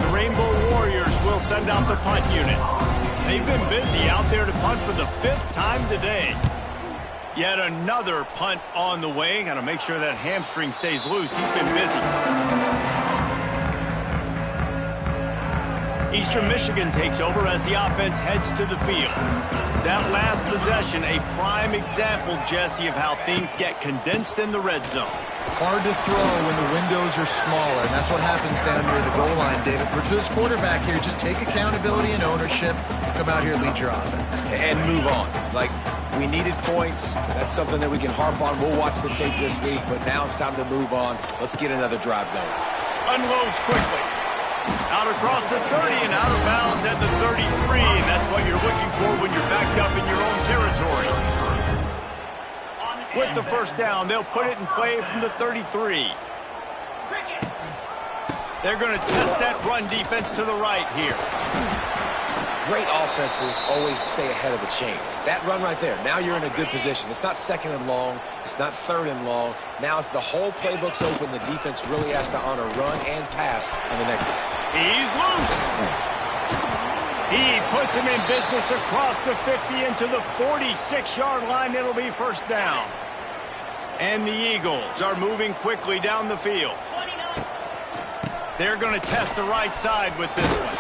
The Rainbow Warriors will send out the punt unit. They've been busy out there to punt for the 5th time today. Yet another punt on the way. Got to make sure that hamstring stays loose. He's been busy. Eastern Michigan takes over as the offense heads to the field. That last possession, a prime example, Jesse, of how things get condensed in the red zone. Hard to throw when the windows are smaller, and that's what happens down near the goal line, David. For this quarterback here, just take accountability and ownership. Come out here and lead your offense. And move on. Like, we needed points. That's something that we can harp on. We'll watch the tape this week, but now it's time to move on. Let's get another drive going. Unloads quickly. Out across the 30 and out of bounds at the 33. And that's what you're looking for when you're backed up in your own territory. With the first down, they'll put it in play from the 33. They're going to test that run defense to the right here. Great offenses always stay ahead of the chains. That run right there, now you're in a good position. It's not second and long. It's not third and long. Now it's the whole playbook's open. The defense really has to honor run and pass on the next. He's loose. He puts him in business across the 50 into the 46-yard line. It'll be first down. And the Eagles are moving quickly down the field. They're going to test the right side with this one.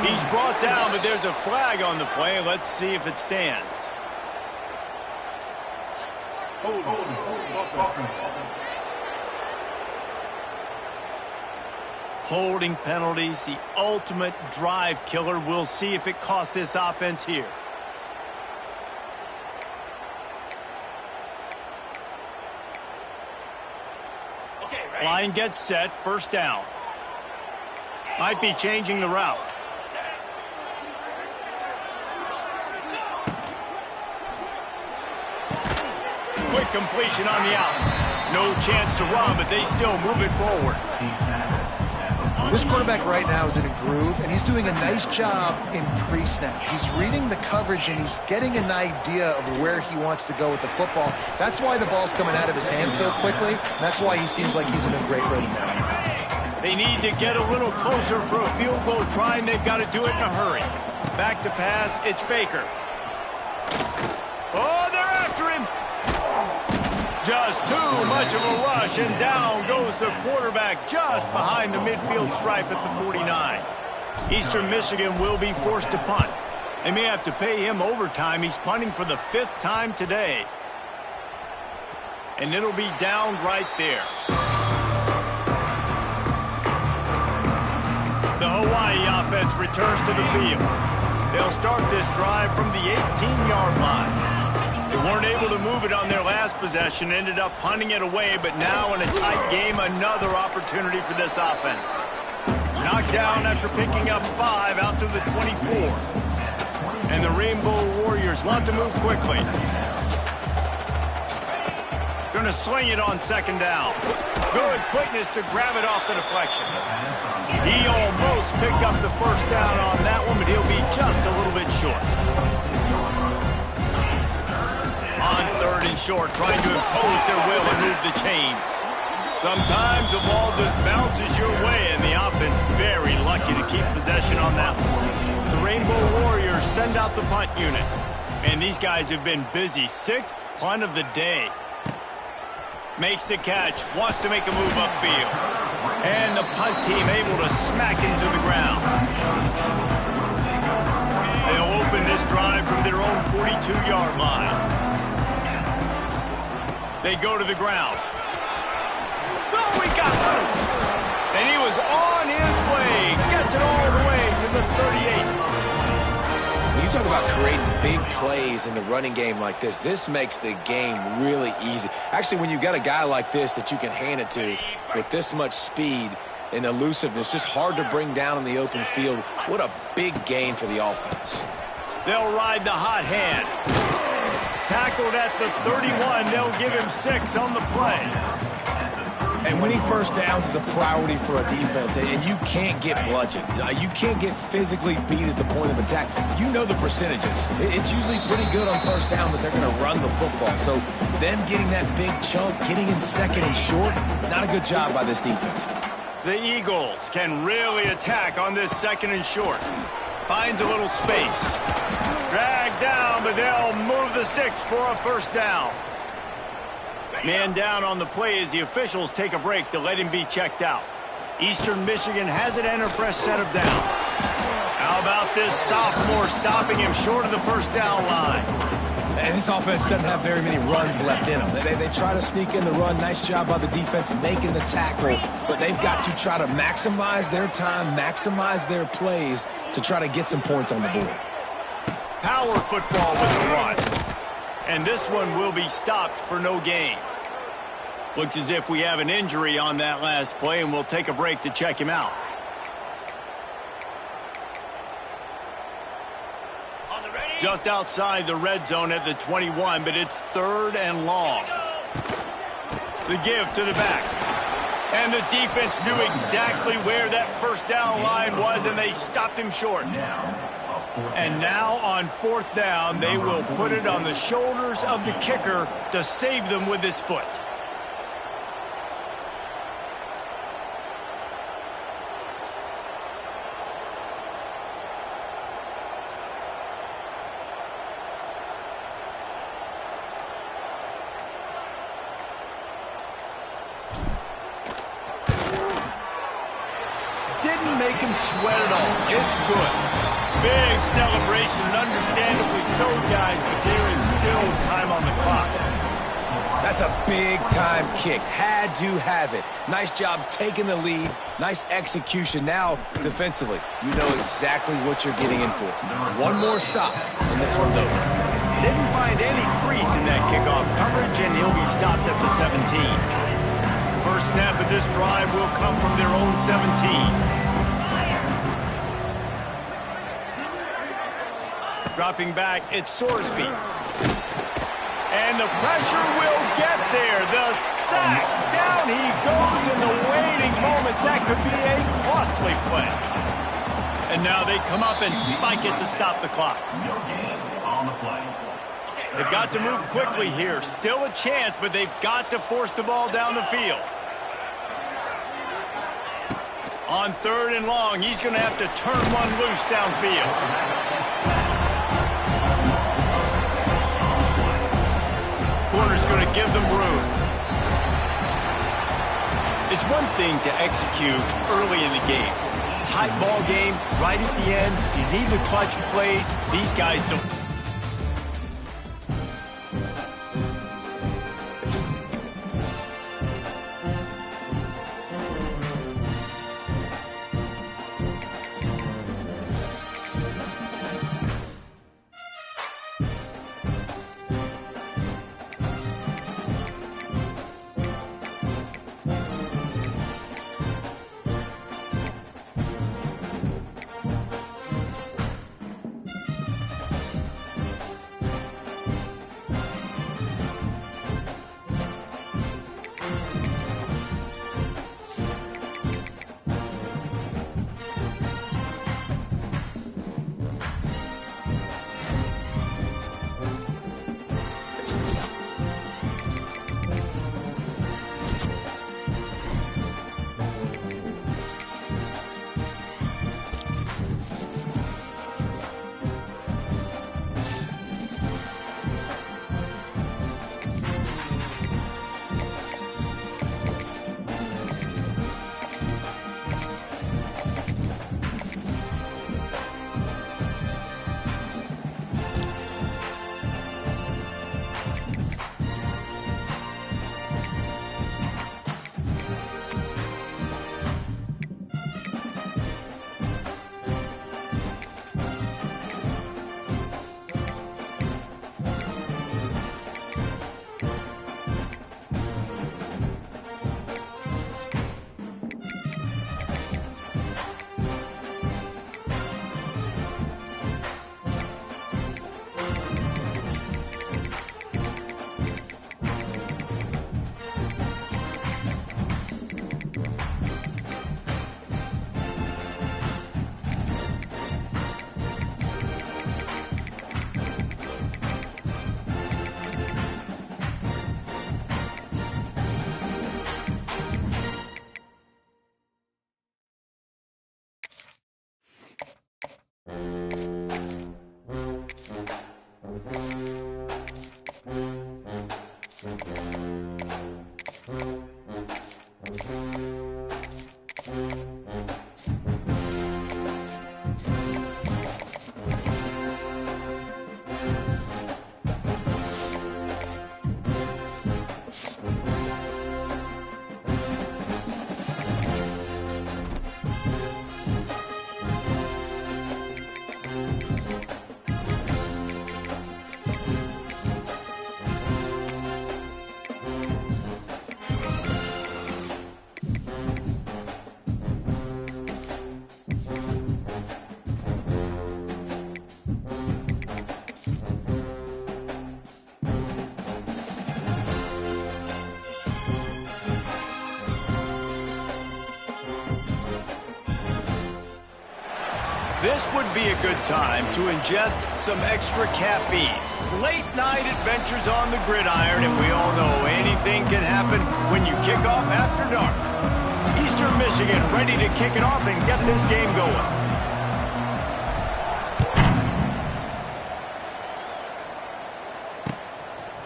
He's brought down, but there's a flag on the play. Let's see if it stands. Holding penalties, the ultimate drive killer. We'll see if it costs this offense here. Line gets set, first down. Might be changing the route. Quick completion on the out. No chance to run, but they still move it forward. This quarterback right now is in a groove, and he's doing a nice job in pre-snap. He's reading the coverage, and he's getting an idea of where he wants to go with the football. That's why the ball's coming out of his hands so quickly, and that's why he seems like he's in a great rhythm now. They need to get a little closer for a field goal try, and they've got to do it in a hurry. Back to pass, it's Baker. Oh, they're after him. Just too much of a rush, and down goes the quarterback just behind the midfield stripe at the 49. Eastern Michigan will be forced to punt. They may have to pay him overtime. He's punting for the 5th time today. And it'll be down right there. The Hawaii offense returns to the field. They'll start this drive from the 18-yard line. They weren't able to move it on their last possession, ended up punting it away, but now in a tight game, another opportunity for this offense. Knocked down after picking up 5 out to the 24. And the Rainbow Warriors want to move quickly. Going to sling it on second down. Good quickness to grab it off the deflection. He almost picked up the first down on that one, but he'll be just a little bit short. On third and short, trying to impose their will and move the chains. Sometimes the ball just bounces your way, and the offense very lucky to keep possession on that one. The Rainbow Warriors send out the punt unit. And these guys have been busy. 6th punt of the day. Makes the catch, wants to make a move upfield. And the punt team able to smack into the ground. They'll open this drive from their own 42-yard line. They go to the ground. Oh, he got loose. And he was on his way. Gets it all the way to the 38. When you talk about creating big plays in the running game like this makes the game really easy. Actually, when you've got a guy like this that you can hand it to with this much speed and elusiveness, just hard to bring down in the open field. What a big gain for the offense. They'll ride the hot hand. Tackled at the 31. They'll give him 6 on the play. And winning first downs is a priority for a defense, and you can't get bludgeoned. You can't get physically beat at the point of attack. You know the percentages. It's usually pretty good on first down that they're going to run the football. So them getting that big chunk, getting in second and short, not a good job by this defense. The Eagles can really attack on this second and short. Finds a little space. Dragged down, but they'll move the sticks for a first down. Man down on the play as the officials take a break to let him be checked out. Eastern Michigan has it and a fresh set of downs. How about this sophomore stopping him short of the first down line? And this offense doesn't have very many runs left in them. They try to sneak in the run. Nice job by the defense making the tackle. But they've got to try to maximize their time, maximize their plays to try to get some points on the board. Power football with the run. And this one will be stopped for no gain. Looks as if we have an injury on that last play, and we'll take a break to check him out. Just outside the red zone at the 21, but it's 3rd and long. The give to the back. And the defense knew exactly where that first down line was, and they stopped him short. And now on 4th down, they will put it on the shoulders of the kicker to save them with his foot. Didn't make him sweat at all. It's good. Big celebration, and understandably so, guys, but there is still time on the clock. That's a big-time kick. Had to have it. Nice job taking the lead. Nice execution. Now, defensively, you know exactly what you're getting in for. One more stop, and this one's over. Didn't find any crease in that kickoff coverage, and he'll be stopped at the 17. First snap of this drive will come from their own 17. Dropping back, it's Sorsby. And the pressure will get there. The sack. Down he goes in the waiting moments. That could be a costly play. And now they come up and spike it to stop the clock. No gain on the play. They've got to move quickly here. Still a chance, but they've got to force the ball down the field. On 3rd and long, he's going to have to turn one loose downfield. Corner's going to give them room. It's one thing to execute early in the game. Tight ball game, right at the end. You need the clutch plays. These guys don't. This would be a good time to ingest some extra caffeine. Late night adventures on the gridiron, and we all know anything can happen when you kick off after dark. Eastern Michigan ready to kick it off and get this game going.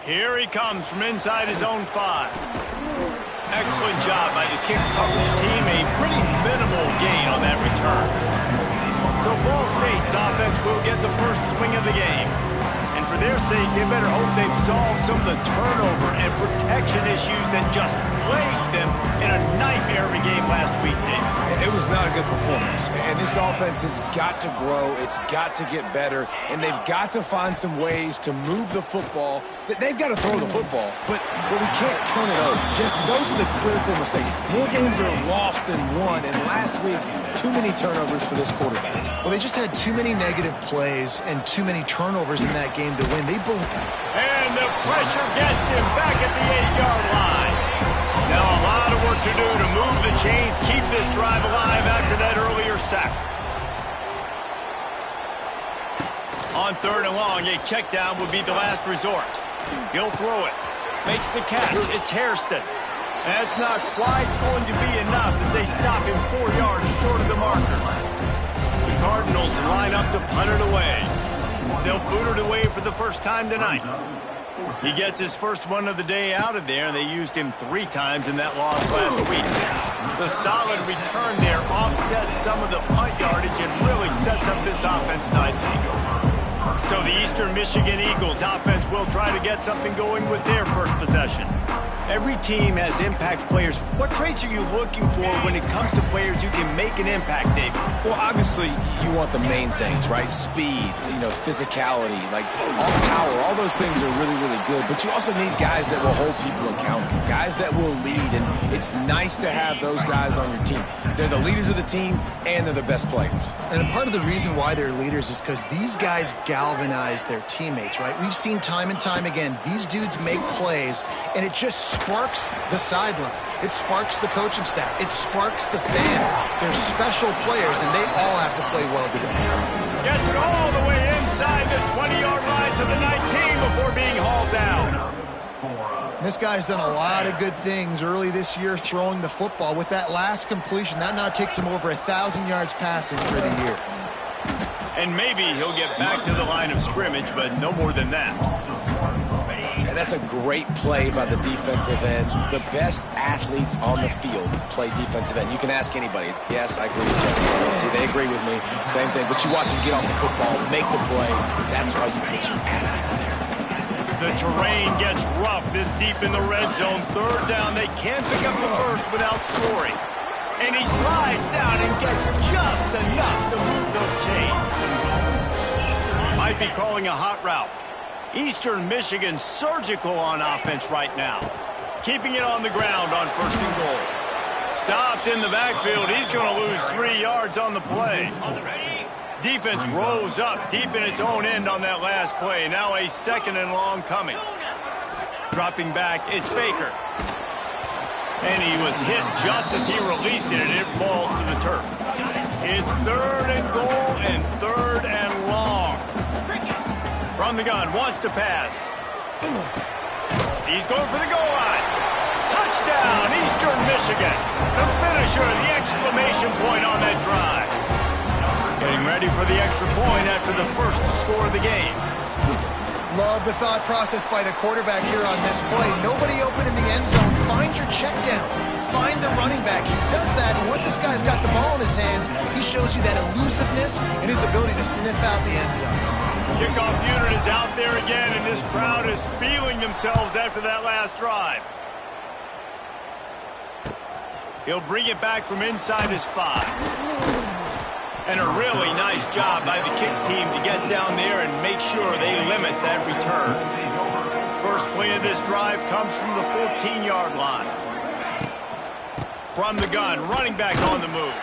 Here he comes from inside his own 5. Excellent job by the kick coverage team. A pretty minimal gain on that return. So Ball State's offense will get the first swing of the game. And for their sake, they better hope they've solved some of the turnover and protection issues that just plagued them in a nightmare of a game last week, Dave. It was not a good performance, and this offense has got to grow. It's got to get better, and they've got to find some ways to move the football. They've got to throw the football, but we can't turn it over. Just those are the critical mistakes. More games are lost than won, and last week, too many turnovers for this quarterback. Well, they just had too many negative plays and too many turnovers in that game to win. And the pressure gets him back at the 8-yard line. Now a lot of work to do to move the chains, keep this drive alive after that earlier sack. On 3rd and long, a check down would be the last resort. He'll throw it. Makes the catch. It's Hairston. That's not quite going to be enough as they stop him 4 yards short of the marker. The Cardinals line up to punt it away. They'll boot it away for the first time tonight. He gets his first one of the day out of there, and they used him 3 times in that loss last week. The solid return there offsets some of the punt yardage and really sets up this offense nicely. So the Eastern Michigan Eagles offense will try to get something going with their first possession. Every team has impact players. What traits are you looking for when it comes to players who can make an impact, David? Well, obviously, you want the main things, right? Speed, physicality, like all power. All those things are really, really good. But you also need guys that will hold people accountable, guys that will lead. And it's nice to have those guys on your team. They're the leaders of the team, and they're the best players. And a part of the reason why they're leaders is because these guys galvanize their teammates, right? We've seen time and time again, these dudes make plays, and it just sparks the sideline. It sparks the coaching staff. It sparks the fans. They're special players, and they all have to play well today. Gets it all the way inside the 20-yard line to the 19 before being hauled down. This guy's done a lot of good things early this year throwing the football. With that last completion, that now takes him over 1,000 yards passing for the year. And maybe he'll get back to the line of scrimmage, but no more than that. And that's a great play by the defensive end. The best athletes on the field play defensive end. You can ask anybody. Yes, I agree with Jesse. See, they agree with me. Same thing. But you watch him get off the football, make the play. That's why you put your athletes there. The terrain gets rough this deep in the red zone. 3rd down. They can't pick up the first without scoring. And he slides down and gets just enough to move those chains. Might be calling a hot route. Eastern Michigan surgical on offense right now. Keeping it on the ground on 1st and goal. Stopped in the backfield. He's going to lose 3 yards on the play. Defense rose up deep in its own end on that last play. Now a 2nd and long coming. Dropping back, it's Baker. And he was hit just as he released it, and it falls to the turf. It's 3rd and goal and 3rd and long. From the gun, wants to pass. He's going for the goal line. Touchdown, Eastern Michigan. The finisher, the exclamation point on that drive. Getting ready for the extra point after the first score of the game. Love the thought process by the quarterback here on this play. Nobody open in the end zone. Find your check down. Find the running back. He does that, and once this guy's got the ball in his hands, he shows you that elusiveness and his ability to sniff out the end zone. Kickoff unit is out there again, and this crowd is feeling themselves after that last drive. He'll bring it back from inside his 5. And a really nice job by the kick team to get down there and make sure they limit that return. First play of this drive comes from the 14-yard line. From the gun, running back on the move.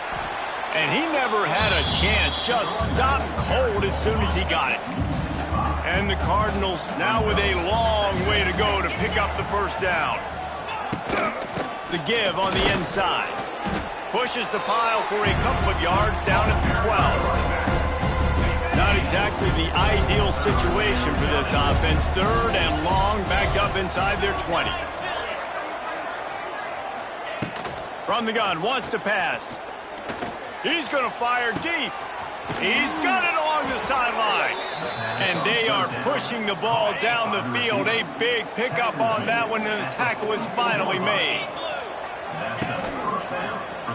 And he never had a chance, just stopped cold as soon as he got it. And the Cardinals now with a long way to go to pick up the first down. The give on the inside. Pushes the pile for a couple of yards down at the 12. Not exactly the ideal situation for this offense. 3rd and long, backed up inside their 20. From the gun, wants to pass. He's going to fire deep. He's got it along the sideline. And they are pushing the ball down the field. A big pickup on that one, and the tackle is finally made.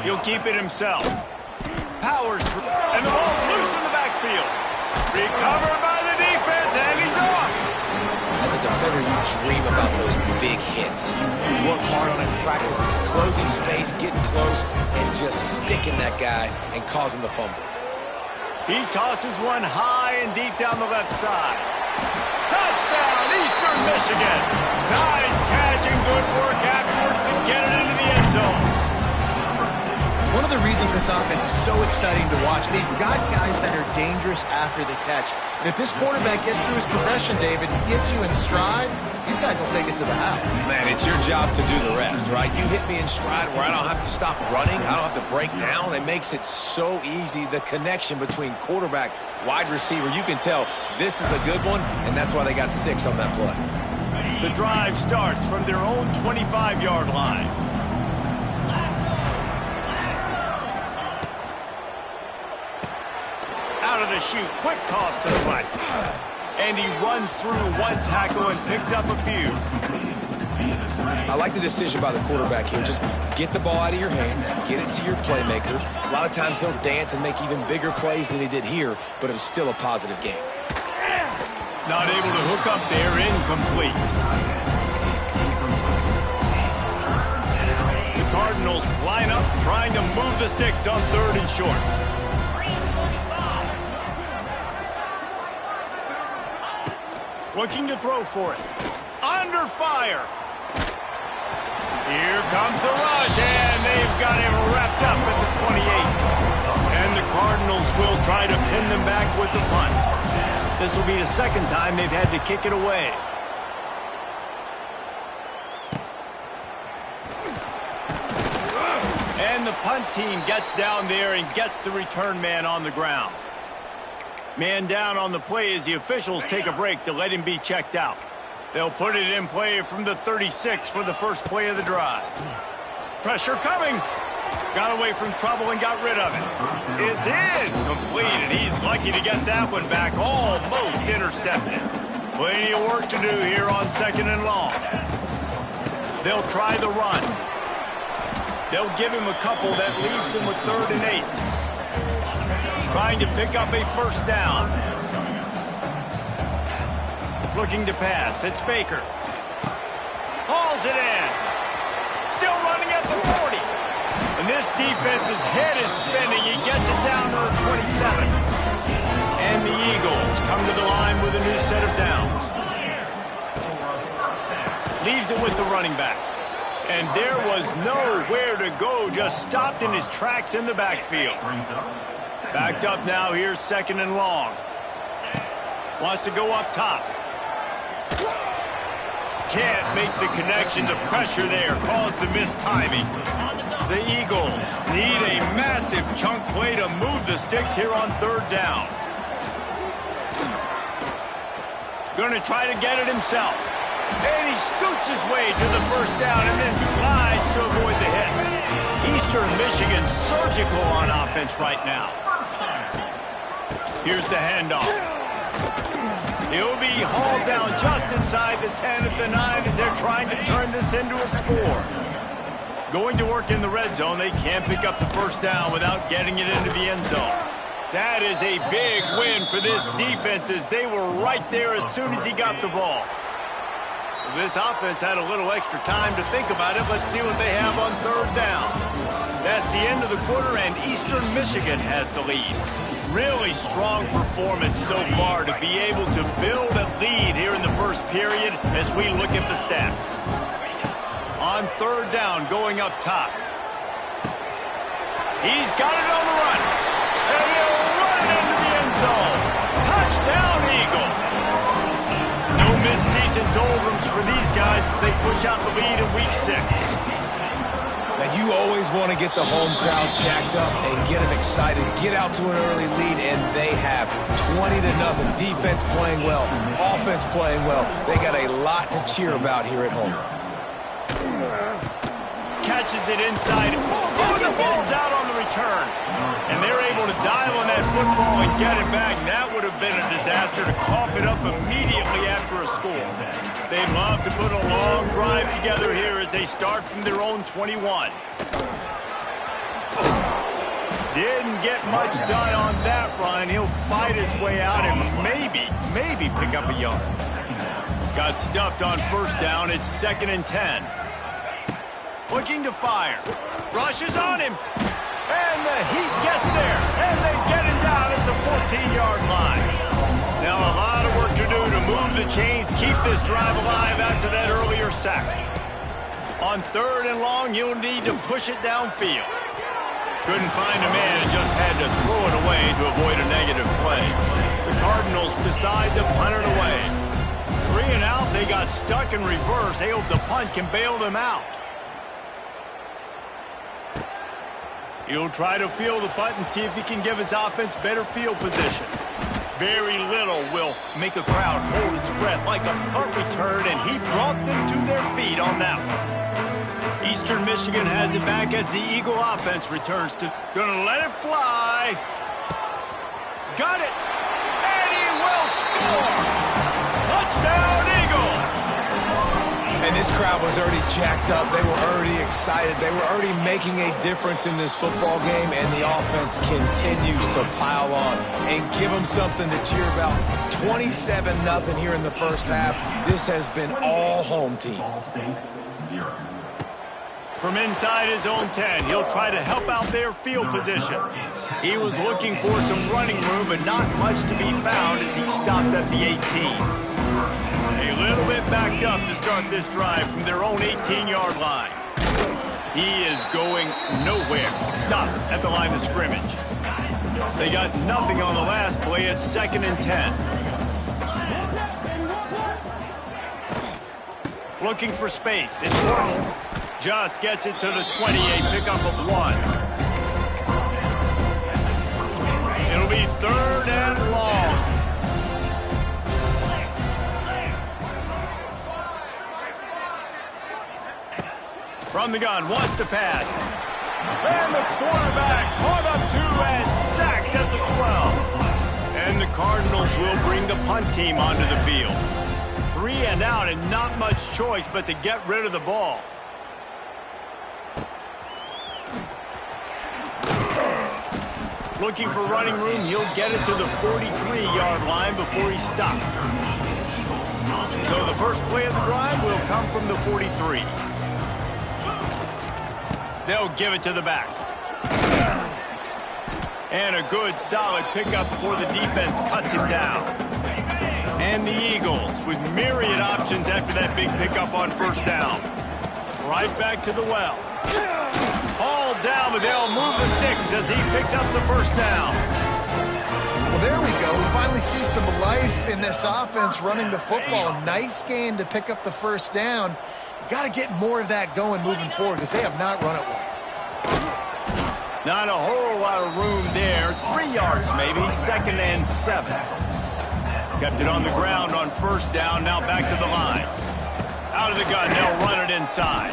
He'll keep it himself. Powers through, and the ball's loose in the backfield. Recovered by the defense, and he's off. As a defender, you dream about those big hits. You work hard on it in practice, closing space, getting close, and just sticking that guy and causing the fumble. He tosses one high and deep down the left side. Touchdown, Eastern Michigan. Nice catch and good work afterwards to get it into the end zone. One of the reasons this offense is so exciting to watch, they've got guys that are dangerous after the catch. And if this quarterback gets through his progression, David, gets you in stride, these guys will take it to the house. Man, it's your job to do the rest, right? You hit me in stride where I don't have to stop running. I don't have to break down. It makes it so easy, the connection between quarterback, wide receiver. You can tell this is a good one, and that's why they got 6 on that play. The drive starts from their own 25-yard line. Out of the chute, quick toss to the right. And he runs through one tackle and picks up a few. I like the decision by the quarterback here. Just get the ball out of your hands, get it to your playmaker. A lot of times he'll dance and make even bigger plays than he did here, but it was still a positive game. Not able to hook up there, incomplete. The Cardinals line up, trying to move the sticks on 3rd and short. Looking to throw for it. Under fire. Here comes the rush, and they've got him wrapped up at the 28. And the Cardinals will try to pin them back with the punt. This will be the 2nd time they've had to kick it away. And the punt team gets down there and gets the return man on the ground. Man down on the play as the officials take a break to let him be checked out. They'll put it in play from the 36 for the first play of the drive. Pressure coming. Got away from trouble and got rid of it. It's incomplete, and he's lucky to get that one back. Almost intercepted. Plenty of work to do here on 2nd and long. They'll try the run. They'll give him a couple that leaves him with 3rd and 8. Trying to pick up a 1st down. Looking to pass. It's Baker. Hauls it in. Still running at the 40. And this defense's head is spinning. He gets it down to the 27. And the Eagles come to the line with a new set of downs. Leaves it with the running back. And there was nowhere to go. Just stopped in his tracks in the backfield. Backed up now, here's 2nd and long. Wants to go up top. Can't make the connection. The pressure there caused the missed timing. The Eagles need a massive chunk play to move the sticks here on 3rd down. Going to try to get it himself. And he scoots his way to the 1st down and then slides to avoid the hit. Eastern Michigan surgical on offense right now. Here's the handoff. He'll be hauled down just inside the 10 at the 9 as they're trying to turn this into a score. Going to work in the red zone. They can't pick up the 1st down without getting it into the end zone. That is a big win for this defense as they were right there as soon as he got the ball. This offense had a little extra time to think about it. Let's see what they have on 3rd down. That's the end of the quarter, and Eastern Michigan has the lead. Really strong performance so far to be able to build a lead here in the 1st period as we look at the stats. On 3rd down, going up top. He's got it on the run. And he'll run it into the end zone. Touchdown, Eagles. No midseason doldrums for these guys as they push out the lead in Week 6. Now, you always want to get the home crowd jacked up and get them excited, get out to an early lead, and they have 20-0. Defense playing well, offense playing well. They got a lot to cheer about here at home. Catches it inside. Oh, the ball's out on the return. And they're able to dive on that football and get it back. That would have been a disaster to cough it up immediately after a score. They'd love to put a long drive together here as they start from their own 21. Didn't get much done on that run. He'll fight his way out and maybe pick up a yard. Got stuffed on first down. It's 2nd and 10. Looking to fire. Rushes on him. And the Heat gets there. And they get him down at the 14-yard line. Now a lot of work to do to move the chains, keep this drive alive after that earlier sack. On 3rd and long, you'll need to push it downfield. Couldn't find a man and just had to throw it away to avoid a negative play. The Cardinals decide to punt it away. 3 and out, they got stuck in reverse. They hope the punt can bail them out. He'll try to feel the punt and see if he can give his offense better field position. Very little will make a crowd hold its breath like a punt return, and he brought them to their feet on that one. Eastern Michigan has it back as the Eagle offense returns to... Gonna let it fly. Got it. And he will score. Touchdown, Eagles. And this crowd was already jacked up. They were already excited. They were already making a difference in this football game, and the offense continues to pile on and give them something to cheer about. 27-0 here in the first half. This has been all home team. Ball State, 0. From inside his own 10, he'll try to help out their field position. He was looking for some running room, but not much to be found as he stopped at the 18. A little bit backed up to start this drive from their own 18-yard line. He is going nowhere. Stop at the line of scrimmage. They got nothing on the last play. It's 2nd and 10. Looking for space. It's Wardle. Just gets it to the 28, pickup of 1. It'll be 3rd and long. From the gun, wants to pass. And the quarterback caught up to and sacked at the 12. And the Cardinals will bring the punt team onto the field. 3 and out and not much choice but to get rid of the ball. Looking for running room, he'll get it to the 43-yard line before he stopped. So the first play of the drive will come from the 43. They'll give it to the back. And a good, solid pickup before the defense cuts him down. And the Eagles with myriad options after that big pickup on first down. Right back to the well. All down, but they'll move the sticks as he picks up the first down. Well, there we go. We finally see some life in this offense running the football. Nice game to pick up the first down. Got to get more of that going moving forward because they have not run it well. Not a whole lot of room there. 3 yards maybe. 2nd and 7. Kept it on the ground on first down. Now back to the line. Out of the gun. They'll run it inside.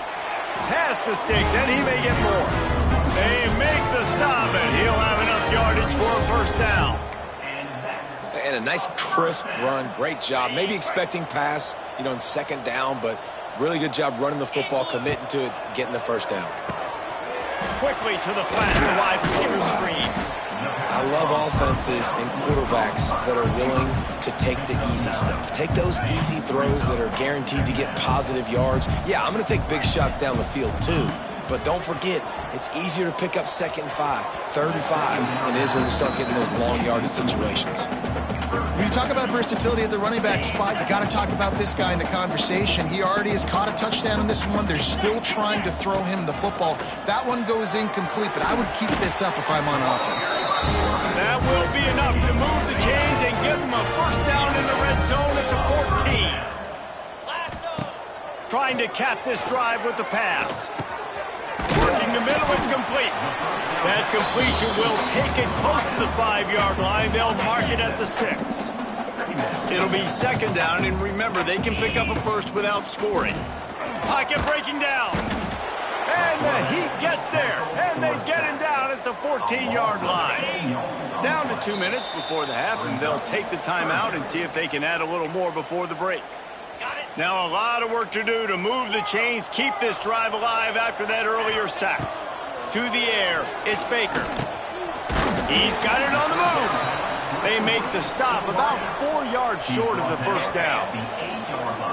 Past the sticks, and he may get more. They make the stop, and he'll have enough yardage for a first down. And a nice crisp run. Great job. Maybe expecting pass, in 2nd down, but really good job running the football, committing to it, getting the first down. Quickly to the flat, the wide receiver screen. I love offenses and quarterbacks that are willing to take the easy stuff. Take those easy throws that are guaranteed to get positive yards. Yeah, I'm going to take big shots down the field too. But don't forget, it's easier to pick up 2nd and 5, 3rd and 5 than it is when you start getting those long yardage situations. When you talk about versatility at the running back spot, you got to talk about this guy in the conversation. He already has caught a touchdown in this one. They're still trying to throw him the football. That one goes incomplete, but I would keep this up if I'm on offense. That will be enough to move the chains and give them a first down in the red zone at the 14. Trying to cap this drive with the pass. Working the middle, it's complete. That completion will take it close to the 5-yard line. They'll mark it at the 6. It'll be second down, and remember, they can pick up a first without scoring. Pocket breaking down. And the Heat gets there, and they get him down at the 14-yard line. Down to 2 minutes before the half, and they'll take the timeout and see if they can add a little more before the break. Now a lot of work to do to move the chains, keep this drive alive after that earlier sack. To the air, it's Baker. He's got it on the move. They make the stop about 4 yards short of the first down.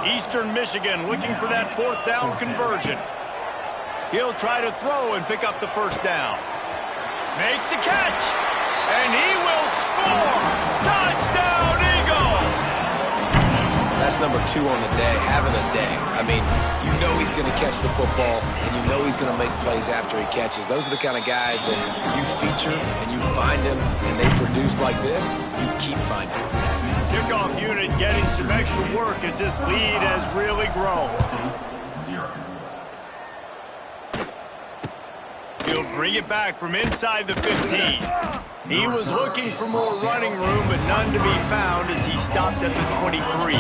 Eastern Michigan looking for that 4th down conversion. He'll try to throw and pick up the first down. Makes the catch, and he will score. Touchdown, Eagles! That's number 2 on the day, having a day. I mean, you know he's going to catch the football, and you know he's going to make plays after he catches. Those are the kind of guys that you feature, and you find them, and they produce like this, you keep finding them. Kickoff unit getting some extra work as this lead has really grown. He'll bring it back from inside the 15. He was looking for more running room, but none to be found as he stopped at the 23.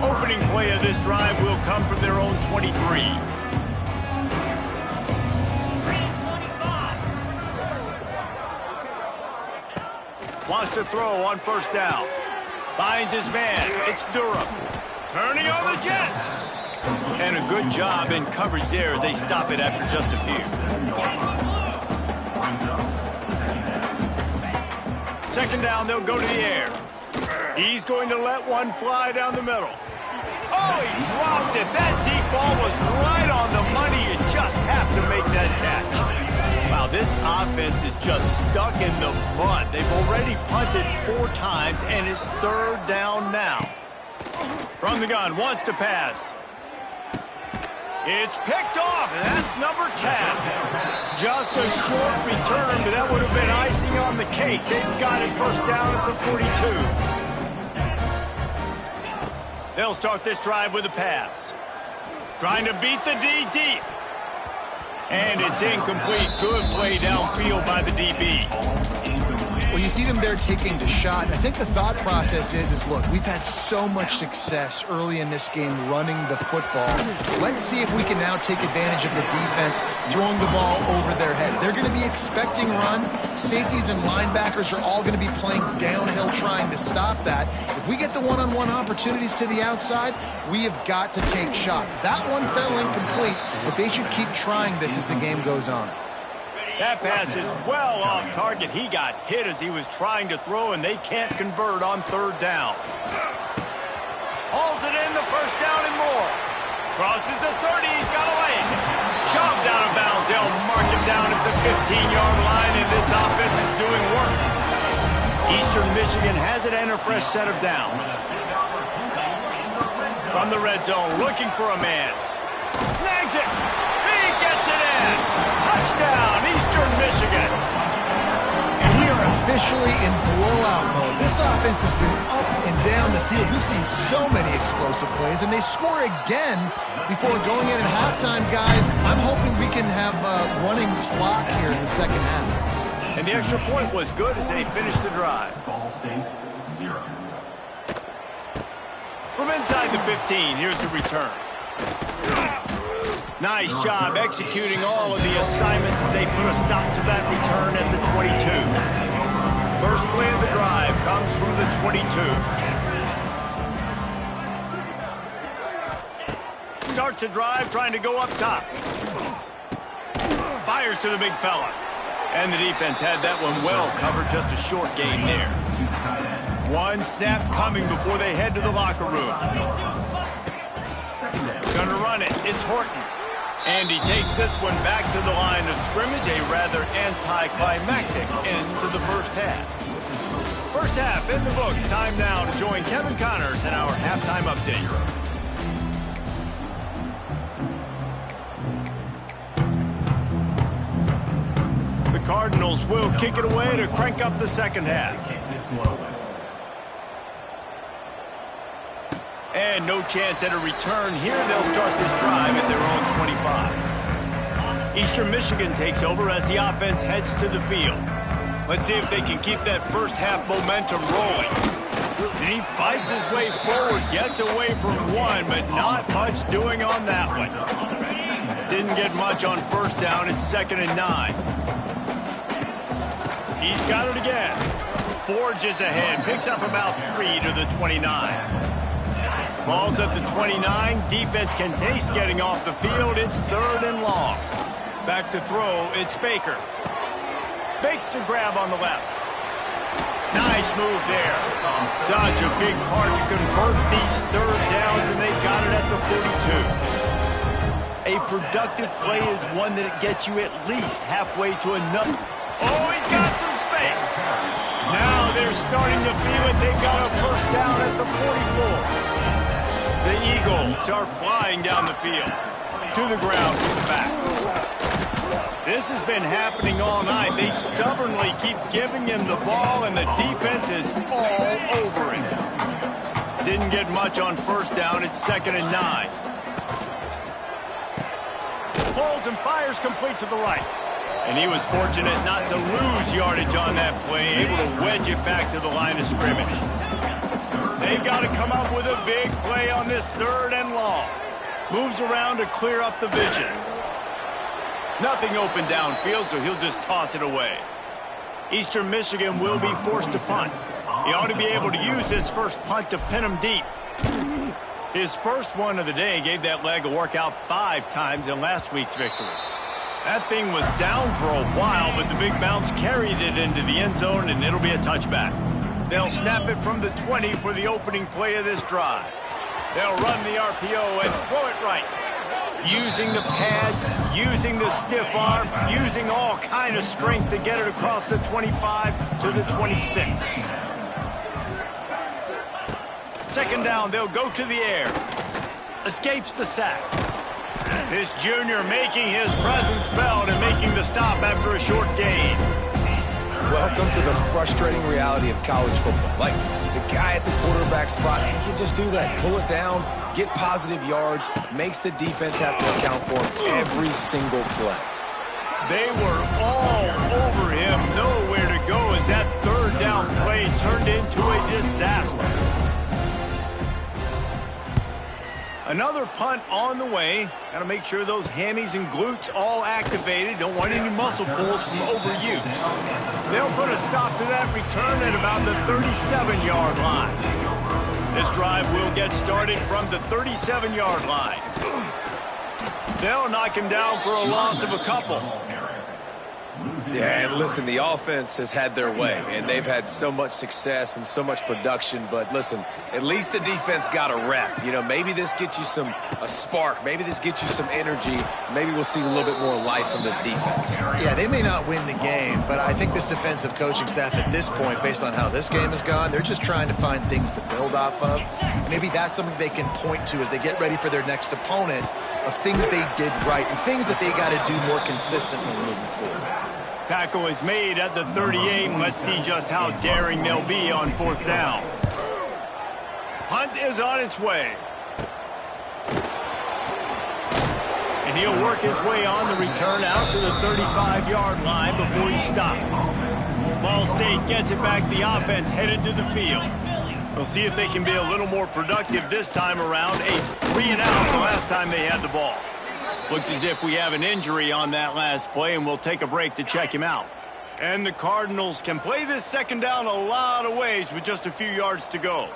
Opening play of this drive will come from their own 23. Wants to throw on first down. Finds his man. It's Durham. Turning on the Jets. And a good job in coverage there as they stop it after just a few. Second down, they'll go to the air. He's going to let one fly down the middle. Oh, he dropped it. That deep ball was right on the money. You just have to make that catch. Wow, this offense is just stuck in the mud. They've already punted 4 times, and it's 3rd down now. From the gun, wants to pass. It's picked off, and that's number 10. Just a short return, but that would have been icing on the cake. They've got it first down at the 42. They'll start this drive with a pass. Trying to beat the D deep. And it's incomplete. Good play downfield by the DB. Well, you see them there taking the shot. I think the thought process is look, we've had so much success early in this game running the football. Let's see if we can now take advantage of the defense throwing the ball over their head. They're going to be expecting run. Safeties and linebackers are all going to be playing downhill trying to stop that. If we get the one-on-one opportunities to the outside, we have got to take shots. That one fell incomplete, but they should keep trying this as the game goes on. That pass is well off target. He got hit as he was trying to throw, and they can't convert on 3rd down. Hauls it in, the first down and more. Crosses the 30, he's got a lane. Shoved out of bounds. They'll mark him down at the 15-yard line, and this offense is doing work. Eastern Michigan has it and a fresh set of downs. From the red zone, looking for a man. Snags it. He gets it in. Touchdown, Eastern Michigan. And we are officially in blowout mode. This offense has been up and down the field. We've seen so many explosive plays, and they score again before going in at halftime, guys. I'm hoping we can have a running clock here in the second half. And the extra point was good as they finished the drive. Ball State, 0. From inside the 15, here's the return. Nice job executing all of the assignments as they put a stop to that return at the 22. First play of the drive comes from the 22. Starts a drive trying to go up top. Fires to the big fella. And the defense had that one well covered, just a short game there. One snap coming before they head to the locker room. Gonna run it, it's Horton. And he takes this one back to the line of scrimmage, a rather anticlimactic end to the first half. First half in the books. Time now to join Kevin Connors in our halftime update. The Cardinals will kick it away to crank up the second half. And no chance at a return here. They'll start this drive at their own 25. Eastern Michigan takes over as the offense heads to the field. Let's see if they can keep that first half momentum rolling. And he fights his way forward, gets away from one, but not much doing on that one. Didn't get much on first down. It's 2nd and 9. He's got it again. Forges ahead, picks up about 3 to the 29. Ball's at the 29. Defense can taste getting off the field. It's 3rd and long. Back to throw, it's Baker. Makes the grab on the left. Nice move there. Such a big part to convert these 3rd downs, and they got it at the 42. A productive play is one that gets you at least halfway to another. Oh, he's got some space. Now they're starting to feel it. They've got a first down at the 44. The Eagles are flying down the field. To the ground from the back. This has been happening all night. They stubbornly keep giving him the ball, and the defense is all over it. Didn't get much on first down. It's 2nd and 9. Pulls and fires complete to the right. And he was fortunate not to lose yardage on that play, able to wedge it back to the line of scrimmage. They've got to come up with a big play on this 3rd and long. Moves around to clear up the vision. Nothing open downfield, so he'll just toss it away. Eastern Michigan will be forced to punt. He ought to be able to use his first punt to pin him deep. His first one of the day gave that leg a workout 5 times in last week's victory. That thing was down for a while, but the big bounce carried it into the end zone, and it'll be a touchback. They'll snap it from the 20 for the opening play of this drive. They'll run the RPO and throw it right. Using the pads, using the stiff arm, using all kind of strength to get it across the 25 to the 26. 2nd down, they'll go to the air. Escapes the sack. This junior making his presence felt and making the stop after a short gain. Welcome to the frustrating reality of college football. Like, the guy at the quarterback spot, he can just do that. Pull it down, get positive yards, makes the defense have to account for him every single play. They were all over him, nowhere to go as that 3rd down play turned into a disaster. Another punt on the way. Got to make sure those hammies and glutes all activated. Don't want any muscle pulls from overuse. They'll put a stop to that return at about the 37-yard line. This drive will get started from the 37-yard line. They'll knock him down for a loss of a couple. Yeah, and listen, the offense has had their way, and they've had so much success and so much production. But listen, at least the defense got a rep. You know, maybe this gets you a spark. Maybe this gets you some energy. Maybe we'll see a little bit more life from this defense. Yeah, they may not win the game, but I think this defensive coaching staff at this point, based on how this game has gone, they're just trying to find things to build off of. Maybe that's something they can point to as they get ready for their next opponent of things they did right and things that they got to do more consistently moving forward. Tackle is made at the 38. Let's see just how daring they'll be on 4th down. Hunt is on its way. And he'll work his way on the return out to the 35-yard line before he's stopped. Ball State gets it back. The offense headed to the field. We'll see if they can be a little more productive this time around. A 3-and-out the last time they had the ball. Looks as if we have an injury on that last play, and we'll take a break to check him out. And the Cardinals can play this 2nd down a lot of ways with just a few yards to go.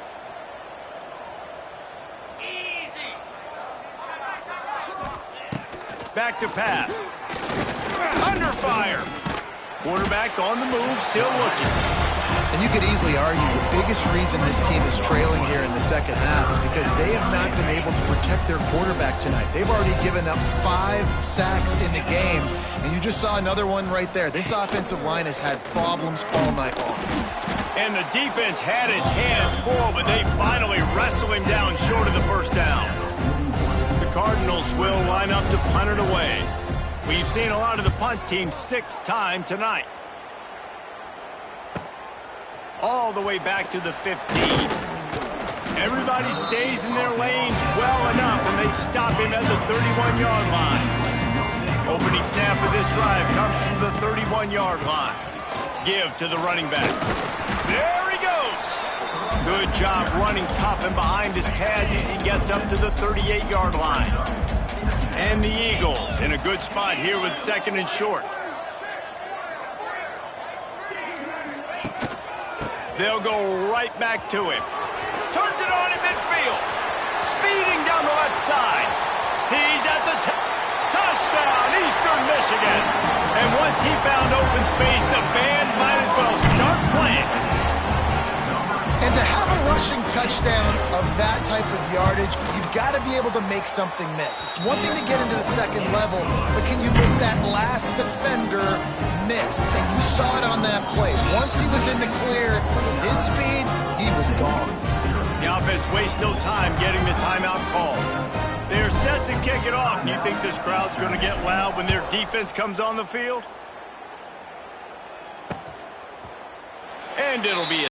Easy. Back to pass. Under fire. Quarterback on the move, still looking. And you could easily argue the biggest reason this team is trailing here in the second half is because they have not been able to protect their quarterback tonight. They've already given up 5 sacks in the game, and you just saw another one right there. This offensive line has had problems all night long. And the defense had its hands full, but they finally wrestle him down short of the first down. The Cardinals will line up to punt it away. We've seen a lot of the punt team 6 times tonight. All the way back to the 15. Everybody stays in their lanes well enough, and they stop him at the 31-yard line. Opening snap of this drive comes from the 31-yard line. Give to the running back. There he goes. Good job running tough and behind his pads as he gets up to the 38-yard line. And the Eagles in a good spot here with 2nd and short. They'll go right back to him. Turns it on in midfield. Speeding down the left side. He's at the touchdown, Eastern Michigan. And once he found open space, the band might as well start playing. And to have a rushing touchdown of that type of yardage, you've got to be able to make something miss. It's one thing to get into the second level, but can you make that last defender miss? And you saw it on that play. Once he was in the clear, his speed, he was gone. The offense wastes no time getting the timeout call. They're set to kick it off. And you think this crowd's going to get loud when their defense comes on the field? And it'll be